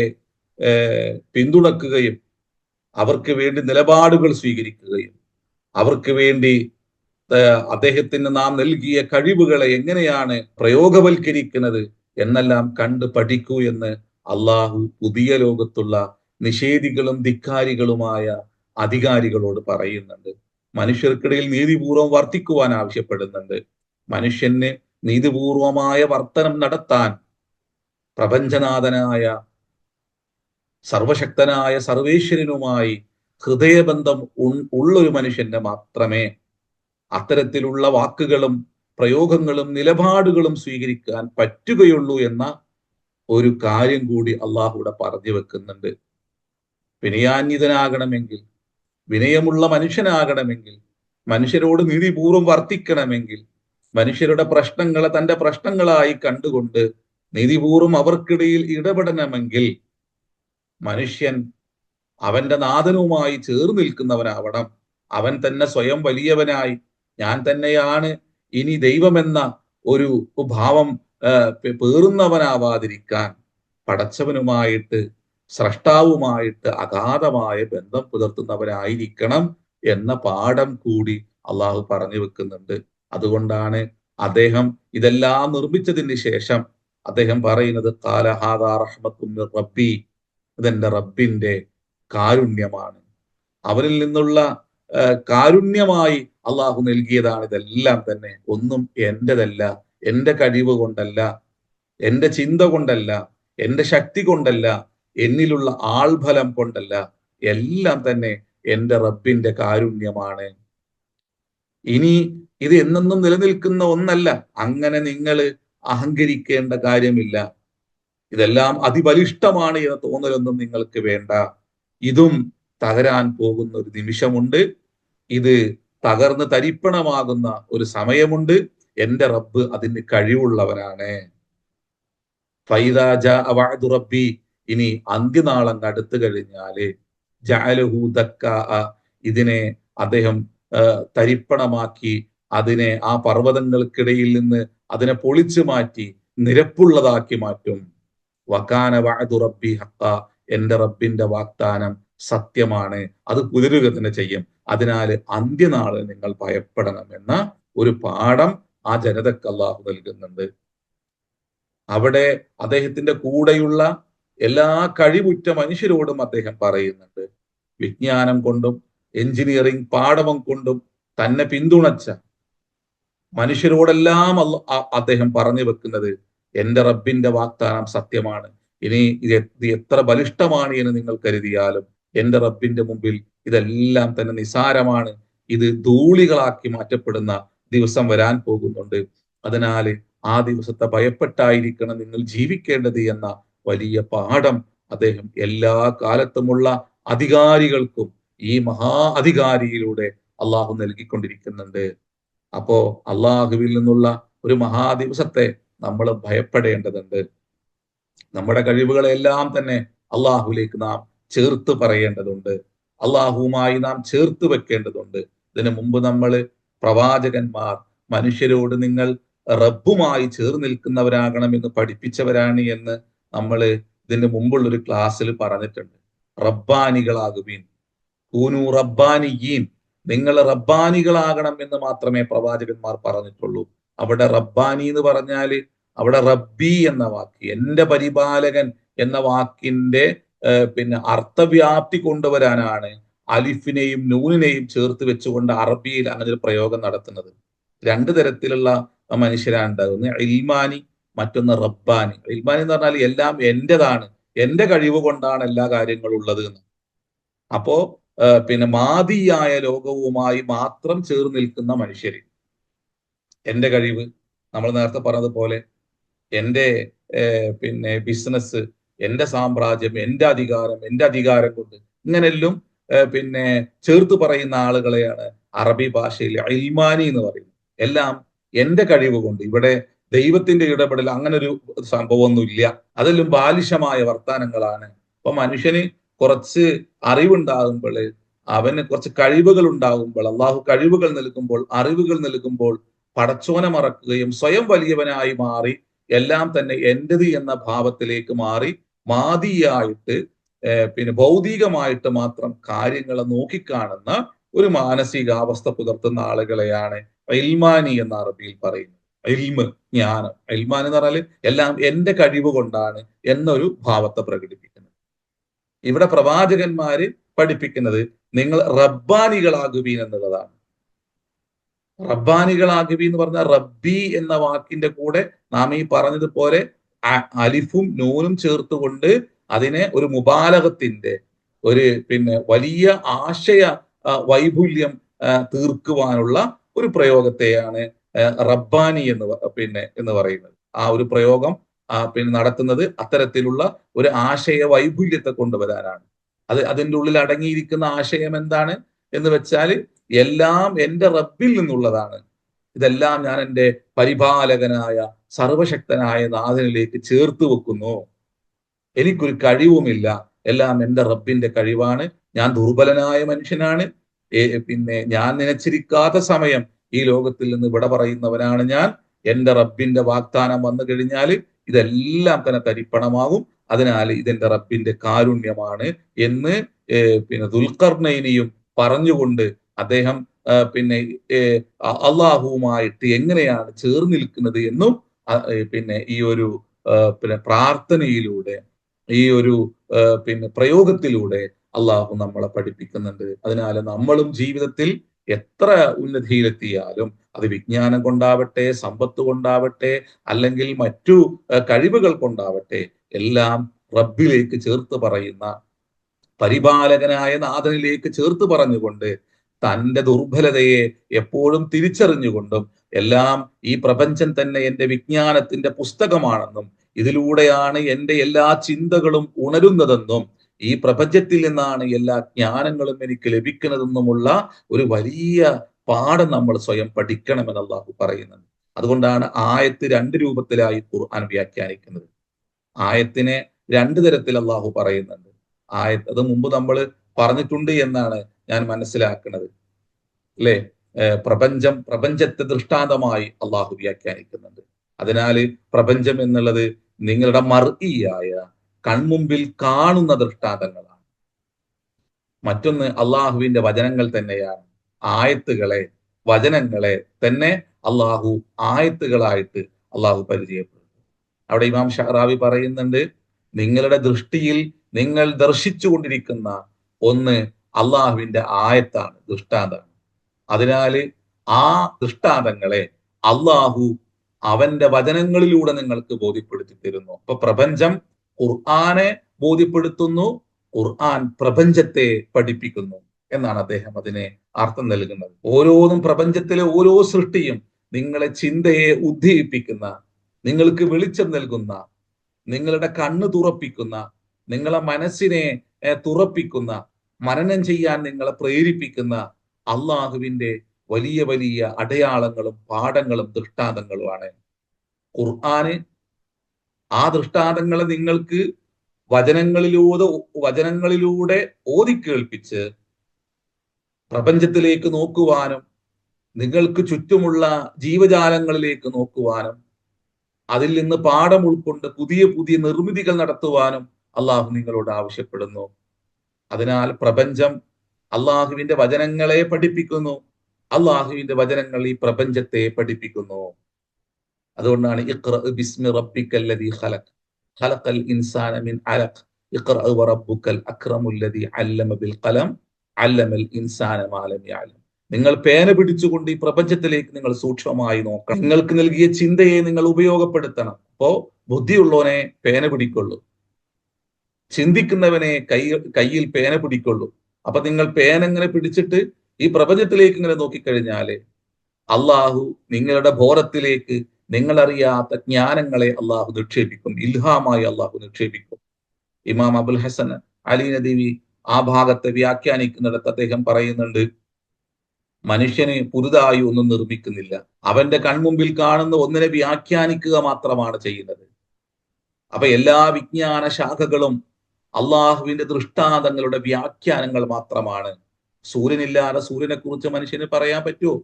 പിന്തുണക്കുകയും അവർക്ക് വേണ്ടി നിലപാടുകൾ സ്വീകരിക്കുകയും അവർക്ക് വേണ്ടി അദ്ദേഹത്തിന് നാം നൽകിയ കഴിവുകളെ എങ്ങനെയാണ് പ്രയോഗവൽക്കരിക്കുന്നത് എന്നെല്ലാം കണ്ട് പഠിക്കൂ എന്ന് അള്ളാഹു പുതിയ ലോകത്തുള്ള നിഷേധികളും ധിക്കാരികളുമായ അധികാരികളോട് പറയുന്നുണ്ട്. മനുഷ്യർക്കിടയിൽ നീതിപൂർവം വർത്തിക്കുവാൻ ആവശ്യപ്പെടുന്നുണ്ട്. മനുഷ്യന് നീതിപൂർവമായ വർത്തനം നടത്താൻ പ്രപഞ്ചനാഥനായ സർവശക്തനായ സർവേശ്വരനുമായി ഹൃദയബന്ധം ഉള്ളൊരു മനുഷ്യന് മാത്രമേ അത്തരത്തിലുള്ള വാക്കുകളും പ്രയോഗങ്ങളും നിലപാടുകളും സ്വീകരിക്കാൻ പറ്റുകയുള്ളൂ എന്ന ഒരു കാര്യം കൂടി അള്ളാഹുവിടെ പറഞ്ഞു വെക്കുന്നുണ്ട്. വിനയാന്വിതനാകണമെങ്കിൽ, വിനയമുള്ള മനുഷ്യനാകണമെങ്കിൽ, മനുഷ്യരോട് നീതിപൂർവം വർത്തിക്കണമെങ്കിൽ, മനുഷ്യരുടെ പ്രശ്നങ്ങളെ തന്റെ പ്രശ്നങ്ങളായി കണ്ടുകൊണ്ട് നീതിപൂർവം അവർക്കിടയിൽ ഇടപെടണമെങ്കിൽ മനുഷ്യൻ അവന്റെ നാഥനുമായി ചേർന്ന് നിൽക്കുന്നവനാവണം. അവൻ തന്നെ സ്വയം വലിയവനായി ഞാൻ തന്നെയാണ് ഇനി ദൈവമെന്ന ഒരു ഭാവം പേറുന്നവനാവാതിരിക്കാൻ പടച്ചവനുമായിട്ട്, സ്രഷ്ടാവുമായിട്ട് അഗാധമായ ബന്ധം പുലർത്തുന്നവനായിരിക്കണം എന്ന പാഠം കൂടി അള്ളാഹു പറഞ്ഞു വെക്കുന്നുണ്ട്. അതുകൊണ്ടാണ് അദ്ദേഹം ഇതെല്ലാം നിർമ്മിച്ചതിന് ശേഷം അദ്ദേഹം പറയുന്നത് ഖാല ഹാദാ റഹ്മത്തും മിർ റബ്ബി, ഇതെന്റെ റബ്ബിന്റെ കാരുണ്യമാണ്, അവരിൽ നിന്നുള്ള കാരുണ്യമായി അള്ളാഹു നൽകിയതാണ് ഇതെല്ലാം തന്നെ. ഒന്നും എന്റേതല്ല, എന്റെ കഴിവ് കൊണ്ടല്ല, എന്റെ ചിന്ത കൊണ്ടല്ല, എന്റെ ശക്തി കൊണ്ടല്ല, എന്നിലുള്ള ആൾഫലം കൊണ്ടല്ല, എല്ലാം തന്നെ എന്റെ റബ്ബിന്റെ കാരുണ്യമാണ്. ഇനി ഇത് എന്നെന്നും നിലനിൽക്കുന്ന ഒന്നല്ല. അങ്ങനെ നിങ്ങൾ അഹങ്കരിക്കേണ്ട കാര്യമില്ല. ഇതെല്ലാം അതിബലിഷ്ടമാണ് എന്ന തോന്നലൊന്നും നിങ്ങൾക്ക് വേണ്ട. ഇതും തകരാൻ പോകുന്ന ഒരു നിമിഷമുണ്ട്. ഇത് തകർന്ന് തരിപ്പണമാകുന്ന ഒരു സമയമുണ്ട്. എന്റെ റബ്ബ് അതിന് കഴിവുള്ളവനാണ്. ഫൈദാ ജാഅ വഅദു റബ്ബി, ഇനി അന്ത്യനാളങ്ങ് അടുത്തു കഴിഞ്ഞാല് ജഅലഹു ദക്കാ, ഇതിനെ അദ്ദേഹം തരിപ്പണമാക്കി, അതിനെ ആ പർവ്വതങ്ങൾക്കിടയിൽ നിന്ന് അതിനെ പൊളിച്ചു മാറ്റി നിരപ്പുള്ളതാക്കി മാറ്റും. വകാന വഅദു റബ്ബി ഹഖ, എന്റെ റബ്ബിന്റെ വാഗ്ദാനം സത്യമാണ്, അത് പുലരുക തന്നെ ചെയ്യും. അതിനാൽ അന്ത്യനാള് നിങ്ങൾ ഭയപ്പെടണം എന്ന ഒരു പാഠം ആ ജനതക്ക് അല്ലാഹു നൽകുന്നുണ്ട്. അവിടെ അദ്ദേഹത്തിന്റെ കൂടെയുള്ള എല്ലാ കഴിവുറ്റ മനുഷ്യരോടും അദ്ദേഹം പറയുന്നുണ്ട്, വിജ്ഞാനം കൊണ്ടും എഞ്ചിനീയറിംഗ് പാഠവം കൊണ്ടും തന്നെ പിന്തുണച്ച മനുഷ്യരോടെല്ലാം അദ്ദേഹം പറഞ്ഞു വെക്കുന്നത് എന്റെ റബ്ബിന്റെ വാഗ്ദാനം സത്യമാണ്. ഇനി ഇത് എത്ര ബലിഷ്ഠമാണ് എന്ന് നിങ്ങൾ കരുതിയാലും എന്റെ റബ്ബിന്റെ മുമ്പിൽ ഇതെല്ലാം തന്നെ നിസാരമാണ്. ഇത് ധൂളികളാക്കി മാറ്റപ്പെടുന്ന ദിവസം വരാൻ പോകുന്നുണ്ട്. അതിനാൽ ആ ദിവസത്തെ ഭയപ്പെട്ടായിരിക്കണം നിങ്ങൾ ജീവിക്കേണ്ടത് എന്ന വലിയ പാഠം അദ്ദേഹം എല്ലാ കാലത്തുമുള്ള അധികാരികൾക്കും ഈ മഹാ അധികാരിയിലൂടെ അള്ളാഹു നൽകിക്കൊണ്ടിരിക്കുന്നുണ്ട്. അപ്പോ അള്ളാഹുവിൽ നിന്നുള്ള ഒരു മഹാദിവസത്തെ നമ്മൾ ഭയപ്പെടേണ്ടതുണ്ട്. നമ്മുടെ കഴിവുകളെല്ലാം തന്നെ അള്ളാഹുലേക്ക് നാം ചേർത്ത് പറയേണ്ടതുണ്ട്, അള്ളാഹുവുമായി നാം ചേർത്ത് വെക്കേണ്ടതുണ്ട്. ഇതിനു മുമ്പ് നമ്മൾ പ്രവാചകന്മാർ മനുഷ്യരോട് നിങ്ങൾ റബ്ബുമായി ചേർന്ന് നിൽക്കുന്നവരാകണം എന്ന് പഠിപ്പിച്ചവരാണ് എന്ന് നമ്മൾ ഇതിന് മുമ്പുള്ള ഒരു ക്ലാസ്സിൽ പറഞ്ഞിട്ടുണ്ട്. റബ്ബാനികളാകുവീൻ, കൂനു റബ്ബാനിയീൻ, നിങ്ങൾ റബ്ബാനികളാകണം എന്ന് മാത്രമേ പ്രവാചകന്മാർ പറഞ്ഞിട്ടുള്ളൂ. അവിടെ റബ്ബാനി എന്ന് പറഞ്ഞാല് അവിടെ റബ്ബി എന്ന വാക്ക്, എന്റെ പരിപാലകൻ എന്ന വാക്കിന്റെ അർത്ഥവ്യാപ്തി കൊണ്ടുവരാനാണ് അലിഫിനെയും നൂനിനെയും ചേർത്ത് വെച്ചുകൊണ്ട് അറബിയിൽ അങ്ങനെ ഒരു പ്രയോഗം നടത്തുന്നത്. രണ്ടു തരത്തിലുള്ള മനുഷ്യരാണ് ഉണ്ടാകുന്നത്, ഇൽമാനി, മറ്റൊന്ന് റബ്ബാനി. ഇൽമാനി എന്ന് പറഞ്ഞാൽ എല്ലാം എന്റേതാണ്, എന്റെ കഴിവ് കൊണ്ടാണ് എല്ലാ കാര്യങ്ങളും ഉള്ളത് എന്ന്. അപ്പോ മാദിയായ ലോകവുമായി മാത്രം ചേർന്ന് നിൽക്കുന്ന മനുഷ്യര്, എന്റെ കഴിവ്, നമ്മൾ നേരത്തെ പറഞ്ഞതുപോലെ എന്റെ ബിസിനസ്, എന്റെ സാമ്രാജ്യം, എന്റെ അധികാരം കൊണ്ട് ഇങ്ങനെല്ലാം ചേർത്ത് പറയുന്ന ആളുകളെയാണ് അറബി ഭാഷയിൽ ഇൽമാനി എന്ന് പറയുന്നത്. എല്ലാം എന്റെ കഴിവ് കൊണ്ട്. ഇവിടെ ദൈവത്തിന്റെ ഇടപെടൽ അങ്ങനെ ഒരു സംഭവമൊന്നുമില്ല. അതെല്ലാം ബാലിശമായ വർത്താനങ്ങളാണ്. അപ്പൊ മനുഷ്യന് കുറച്ച് അറിവുണ്ടാകുമ്പോൾ, അവന് കുറച്ച് കഴിവുകൾ ഉണ്ടാകുമ്പോൾ, അള്ളാഹു കഴിവുകൾ നൽകുമ്പോൾ, അറിവുകൾ നൽകുമ്പോൾ പടച്ചോനെ മറക്കുകയും സ്വയം വലിയവനായി മാറി എല്ലാം തന്നെ എന്റേത് എന്ന ഭാവത്തിലേക്ക് മാറി മാദിയായിട്ട് ഭൗതികമായിട്ട് മാത്രം കാര്യങ്ങളെ നോക്കിക്കാണുന്ന ഒരു മാനസികാവസ്ഥ പുലർത്തുന്ന ആളുകളെയാണ് ഇൽമാനി എന്ന അറബിയിൽ പറയുന്നു. ഇൽമ്, ജ്ഞാനം. ഇൽമാൻ എന്ന് പറഞ്ഞാൽ എല്ലാം എന്റെ കഴിവ് കൊണ്ടാണ് എന്നൊരു ഭാവത്തെ പ്രകടിപ്പിക്കുന്നത്. ഇവിടെ പ്രവാചകന്മാര് പഠിപ്പിക്കുന്നത് നിങ്ങൾ റബ്ബാനികളാകുവീൻ എന്നുള്ളതാണ്. റബ്ബാനികളാകുവി എന്ന് പറഞ്ഞാൽ റബ്ബി എന്ന വാക്കിന്റെ കൂടെ നാം ഈ പറഞ്ഞതുപോലെ അലിഫും നൂനും ചേർത്തുകൊണ്ട് അതിനെ ഒരു മുബാലകത്തിന്റെ ഒരു വലിയ ആശയ വൈപുല്യം തീർക്കുവാനുള്ള ഒരു പ്രയോഗത്തെയാണ് റബ്ബാനി എന്ന് പറയുന്നത്. ആ ഒരു പ്രയോഗം നടത്തുന്നത് അത്തരത്തിലുള്ള ഒരു ആശയ വൈപുല്യത്തെ കൊണ്ടുവരാനാണ്. അതിൻ്റെ ഉള്ളിൽ അടങ്ങിയിരിക്കുന്ന ആശയം എന്താണ് എന്ന് വെച്ചാൽ എല്ലാം എൻ്റെ റബ്ബിൽ നിന്നുള്ളതാണ്. ഇതെല്ലാം ഞാൻ എൻ്റെ പരിപാലകനായ സർവശക്തനായ നാഥനിലേക്ക് ചേർത്ത് വെക്കുന്നു. എനിക്കൊരു കഴിവുമില്ല, എല്ലാം എൻ്റെ റബ്ബിന്റെ കഴിവാണ്. ഞാൻ ദുർബലനായ മനുഷ്യനാണ്. ഞാൻ നനച്ചിരിക്കാത്ത സമയം ഈ ലോകത്തിൽ നിന്ന് വിട പറയുന്നവനാണ് ഞാൻ. എൻ്റെ റബ്ബിന്റെ വാഗ്ദാനം വന്നു കഴിഞ്ഞാൽ ഇതെല്ലാം തന്നെ തരിപ്പണമാകും. അതിനാൽ ഇതെന്റെ റബ്ബിന്റെ കാരുണ്യമാണ് എന്ന് ദുൽഖർനൈനിയും പറഞ്ഞുകൊണ്ട് അദ്ദേഹം അള്ളാഹുവുമായിട്ട് എങ്ങനെയാണ് ചേർന്ന് നിൽക്കുന്നത് എന്നും ഈ ഒരു പ്രാർത്ഥനയിലൂടെ, ഈ ഒരു പ്രയോഗത്തിലൂടെ അള്ളാഹു നമ്മളെ പഠിപ്പിക്കുന്നുണ്ട്. അതിനാൽ നമ്മളും ജീവിതത്തിൽ എത്ര ഉന്നതിയിലെത്തിയാലും അത് വിജ്ഞാനം കൊണ്ടാവട്ടെ, സമ്പത്ത് കൊണ്ടാവട്ടെ, അല്ലെങ്കിൽ മറ്റു കഴിവുകൾ കൊണ്ടാവട്ടെ, എല്ലാം റബ്ബിലേക്ക് ചേർത്ത് പറയുന്ന, പരിപാലകനായ നാഥനിലേക്ക് ചേർത്ത് പറഞ്ഞുകൊണ്ട് തന്റെ ദുർബലതയെ എപ്പോഴും തിരിച്ചറിഞ്ഞുകൊണ്ടും എല്ലാം ഈ പ്രപഞ്ചം തന്നെ എൻ്റെ വിജ്ഞാനത്തിന്റെ പുസ്തകമാണെന്നും ഇതിലൂടെയാണ് എൻ്റെ എല്ലാ ചിന്തകളും ഉണരുന്നതെന്നും ഈ പ്രപഞ്ചത്തിൽ നിന്നാണ് എല്ലാ ജ്ഞാനങ്ങളും എനിക്ക് ലഭിക്കുന്നതെന്നുമുള്ള ഒരു വലിയ പാഠം നമ്മൾ സ്വയം പഠിക്കണമെന്ന് അള്ളാഹു പറയുന്നുണ്ട്. അതുകൊണ്ടാണ് ആയത്ത് രണ്ട് രൂപത്തിലായി ഖുർആൻ വ്യാഖ്യാനിക്കുന്നത്. ആയത്തിനെ രണ്ട് തരത്തിൽ അള്ളാഹു പറയുന്നുണ്ട്. അത് മുമ്പ് നമ്മൾ പറഞ്ഞിട്ടുണ്ട് എന്നാണ് ഞാൻ മനസ്സിലാക്കുന്നത്, അല്ലെ? പ്രപഞ്ചത്തെ ദൃഷ്ടാന്തമായി അള്ളാഹു വ്യാഖ്യാനിക്കുന്നുണ്ട്. അതിനാല് പ്രപഞ്ചം എന്നുള്ളത് നിങ്ങളുടെ മർഇയായ കൺമുമ്പിൽ കാണുന്ന ദൃഷ്ടാന്തങ്ങളാണ്. മറ്റൊന്ന് അള്ളാഹുവിന്റെ വചനങ്ങൾ തന്നെയാണ്. വചനങ്ങളെ തന്നെ അള്ളാഹു ആയത്തുകളായിട്ട് അള്ളാഹു പരിചയപ്പെടുത്തും. അവിടെ ഇമാം ഷഹറാവി പറയുന്നുണ്ട്, നിങ്ങളുടെ ദൃഷ്ടിയിൽ നിങ്ങൾ ദർശിച്ചു കൊണ്ടിരിക്കുന്ന ഒന്ന് അള്ളാഹുവിന്റെ ആയത്താണ്, ദൃഷ്ടാന്തമാണ്. അതിനാല് ആ ദൃഷ്ടാന്തങ്ങളെ അള്ളാഹു അവന്റെ വചനങ്ങളിലൂടെ നിങ്ങൾക്ക് ബോധ്യപ്പെടുത്തി തരുന്നു. അപ്പൊ പ്രപഞ്ചം ഖുർആനെ ബോധ്യപ്പെടുത്തുന്നു, ഖുർആൻ പ്രപഞ്ചത്തെ പഠിപ്പിക്കുന്നു എന്നാണ് അദ്ദേഹം അതിനെ അർത്ഥം നൽകുന്നത്. ഓരോന്നും, പ്രപഞ്ചത്തിലെ ഓരോ സൃഷ്ടിയും നിങ്ങളെ ചിന്തയെ ഉദ്ദീപിക്കുന്ന, നിങ്ങൾക്ക് വെളിച്ചം നൽകുന്ന, നിങ്ങളുടെ കണ്ണ് തുറപ്പിക്കുന്ന, നിങ്ങളെ മനസ്സിനെ തുറപ്പിക്കുന്ന, മനനം ചെയ്യാൻ നിങ്ങളെ പ്രേരിപ്പിക്കുന്ന അള്ളാഹുവിന്റെ വലിയ വലിയ അടയാളങ്ങളും പാഠങ്ങളും ദൃഷ്ടാന്തങ്ങളുമാണ് ഖുർആന്. ആ ദൃഷ്ടാന്തങ്ങളെ നിങ്ങൾക്ക് വചനങ്ങളിലൂടെ ഓതി കേൾപ്പിച്ച് പ്രപഞ്ചത്തിലേക്ക് നോക്കുവാനും, നിങ്ങൾക്ക് ചുറ്റുമുള്ള ജീവജാലങ്ങളിലേക്ക് നോക്കുവാനും, അതിൽ നിന്ന് പാഠം ഉൾക്കൊണ്ട് പുതിയ പുതിയ നിർമ്മിതികൾ നടത്തുവാനും അള്ളാഹു നിങ്ങളോട് ആവശ്യപ്പെടുന്നു. അതിനാൽ പ്രപഞ്ചം അള്ളാഹുവിന്റെ വചനങ്ങളെ പഠിപ്പിക്കുന്നു, അള്ളാഹുവിന്റെ വചനങ്ങൾ ഈ പ്രപഞ്ചത്തെ പഠിപ്പിക്കുന്നു. അതുകൊണ്ടാണ് ഇഖ്റ ബിസ്മി റബ്ബിക്കല്ലദീ ഖലഖ് ഖലഖൽ ഇൻസാന മിൻ അലഖ് ഇഖ്റ വറബ്ബുക്കൽ അക്രമുല്ലദീ അല്ലമ ബിൽ ഖലം അല്ലമൽ ഇൻസാന മാ ലം യഅലം. നിങ്ങൾ പേന പിടിച്ചുകൊണ്ട് ഈ പ്രപഞ്ചത്തിലേക്ക് നിങ്ങൾ സൂക്ഷ്മമായി നോക്കണം. നിങ്ങൾക്ക് നൽകിയ ചിന്തയെ നിങ്ങൾ ഉപയോഗപ്പെടുത്തണം. അപ്പോ ബുദ്ധിയുള്ളവനെ പേന പിടിക്കൊള്ളൂ, ചിന്തിക്കുന്നവനെ കയ്യിൽ പേന പിടിക്കൊള്ളൂ. അപ്പൊ നിങ്ങൾ പേന ഇങ്ങനെ പിടിച്ചിട്ട് ഈ പ്രപഞ്ചത്തിലേക്ക് ഇങ്ങനെ നോക്കിക്കഴിഞ്ഞാല് അള്ളാഹു നിങ്ങളുടെ ബോധത്തിലേക്ക് നിങ്ങളറിയാത്ത ജ്ഞാനങ്ങളെ അള്ളാഹു നിക്ഷേപിക്കും, ഇൽഹാമായി അള്ളാഹു നിക്ഷേപിക്കും. ഇമാം അബുൽ ഹസൻ അലി നദവി ആ ഭാഗത്തെ വ്യാഖ്യാനിക്കുന്നിടത്ത് അദ്ദേഹം പറയുന്നുണ്ട്, മനുഷ്യന് പുതുതായി ഒന്നും നിർമ്മിക്കുന്നില്ല, അവന്റെ കൺമുമ്പിൽ കാണുന്ന ഒന്നിനെ വ്യാഖ്യാനിക്കുക മാത്രമാണ് ചെയ്യുന്നത്. അപ്പൊ എല്ലാ വിജ്ഞാന ശാഖകളും അള്ളാഹുവിന്റെ ദൃഷ്ടാന്തങ്ങളുടെ വ്യാഖ്യാനങ്ങൾ മാത്രമാണ്. സൂര്യനില്ലാതെ സൂര്യനെ കുറിച്ച് മനുഷ്യന് പറയാൻ പറ്റുമോ?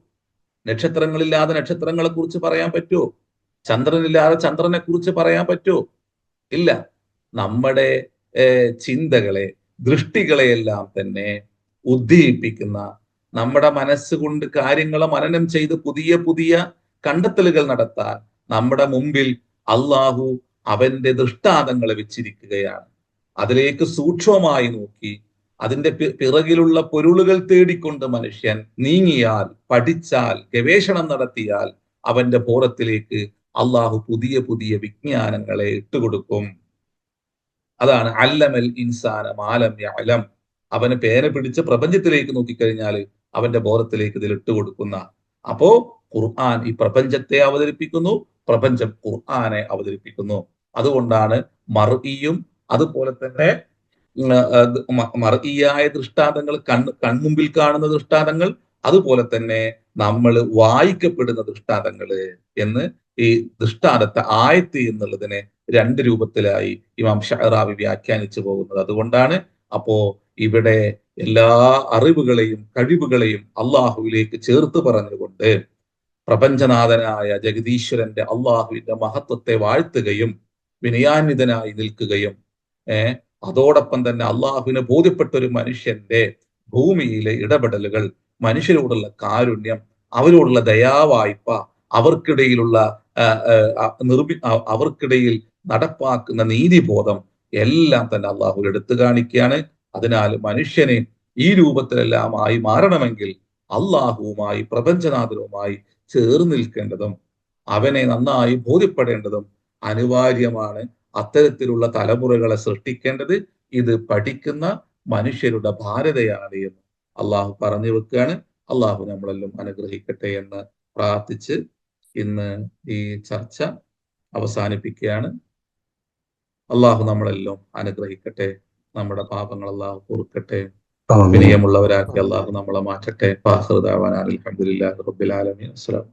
നക്ഷത്രങ്ങളില്ലാതെ നക്ഷത്രങ്ങളെ കുറിച്ച് പറയാൻ പറ്റുമോ? ചന്ദ്രനില്ലാതെ ചന്ദ്രനെ കുറിച്ച് പറയാൻ പറ്റുമോ? ഇല്ല. നമ്മുടെ ചിന്തകളെ, ദൃഷ്ടികളെയെല്ലാം തന്നെ ഉദ്ദീപിക്കുന്ന, നമ്മുടെ മനസ്സുകൊണ്ട് കാര്യങ്ങളെ മനനം ചെയ്ത് പുതിയ പുതിയ കണ്ടെത്തലുകൾ നടത്താൻ നമ്മുടെ മുമ്പിൽ അള്ളാഹു അവന്റെ ദൃഷ്ടാന്തങ്ങളെ വെച്ചിരിക്കുകയാണ്. അതിലേക്ക് സൂക്ഷ്മമായി നോക്കി അതിന്റെ പിറകിലുള്ള പൊരുളുകൾ തേടിക്കൊണ്ട് മനുഷ്യൻ നീങ്ങിയാൽ, പഠിച്ചാൽ, ഗവേഷണം നടത്തിയാൽ അവന്റെ ബോധത്തിലേക്ക് അള്ളാഹു പുതിയ പുതിയ വിജ്ഞാനങ്ങളെ ഇട്ടുകൊടുക്കും. അതാണ് അല്ലമൽ ഇൻസാന മാലം യഅലം. അവന് പേന പിടിച്ച് പ്രപഞ്ചത്തിലേക്ക് നോക്കിക്കഴിഞ്ഞാൽ അവന്റെ ബോധത്തിലേക്ക് ഇതിൽ ഇട്ടുകൊടുക്കുന്ന. അപ്പോ ഖുർആൻ ഈ പ്രപഞ്ചത്തെ അവതരിപ്പിക്കുന്നു, പ്രപഞ്ചം ഖുർആനെ അവതരിപ്പിക്കുന്നു. അതുകൊണ്ടാണ് മർഇയും അതുപോലെ തന്നെ മർഇയായ ദൃഷ്ടാന്തങ്ങൾ, കൺമുമ്പിൽ കാണുന്ന ദൃഷ്ടാന്തങ്ങൾ, അതുപോലെ തന്നെ നമ്മൾ വായിക്കപ്പെടുന്ന ദൃഷ്ടാന്തങ്ങള് എന്ന് ഈ ദൃഷ്ടാന്തത്തെ ആയത്ത് എന്നുള്ളതിനെ രണ്ട് രൂപത്തിലായി ഇമാം ഷഅറാവി വ്യാഖ്യാനിച്ചു പോകുന്നത്. അതുകൊണ്ടാണ് അപ്പോ ഇവിടെ എല്ലാ അറിവുകളെയും കഴിവുകളെയും അള്ളാഹുവിലേക്ക് ചേർത്ത് പറഞ്ഞുകൊണ്ട് പ്രപഞ്ചനാഥനായ ജഗദീശ്വരന്റെ അള്ളാഹുവിന്റെ മഹത്വത്തെ വാഴ്ത്തുകയും വിനയാന്വിതനായി നിൽക്കുകയും അതോടൊപ്പം തന്നെ അള്ളാഹുവിനെ ബോധ്യപ്പെട്ട ഒരു മനുഷ്യന്റെ ഭൂമിയിലെ ഇടപെടലുകൾ, മനുഷ്യരോടുള്ള കാരുണ്യം, അവരോടുള്ള ദയാവായ്പ, അവർക്കിടയിലുള്ള അവർക്കിടയിൽ നടപ്പാക്കുന്ന നീതിബോധം എല്ലാം തന്നെ അള്ളാഹു എടുത്തു കാണിക്കുകയാണ്. അതിനാൽ മനുഷ്യനെ ഈ രൂപത്തിലെല്ലാം ആയി മാറണമെങ്കിൽ അള്ളാഹുവുമായി, പ്രപഞ്ചനാഥനുമായി ചേർന്ന് നിൽക്കേണ്ടതും അവനെ നന്നായി ബോധ്യപ്പെടേണ്ടതും അനിവാര്യമാണ്. അത്തരത്തിലുള്ള തലമുറകളെ സൃഷ്ടിക്കേണ്ടത് ഇത് പഠിക്കുന്ന മനുഷ്യരുടെ ഭാരതയാണ് എന്ന് അള്ളാഹു പറഞ്ഞു വെക്കുകയാണ്. അള്ളാഹു നമ്മളെല്ലാം അനുഗ്രഹിക്കട്ടെ എന്ന് പ്രാർത്ഥിച്ച് ഇന്ന് ഈ ചർച്ച അവസാനിപ്പിക്കുകയാണ്. അള്ളാഹു നമ്മളെല്ലാം അനുഗ്രഹിക്കട്ടെ, നമ്മുടെ പാപങ്ങൾ അള്ളാഹു പൊറുക്കട്ടെ, വിനയമുള്ളവരാക്കി അള്ളാഹു നമ്മളെ മാറ്റട്ടെ. അൽഹംദുലില്ലാഹി റബ്ബിൽ ആലമീൻ. അസ്സലാമു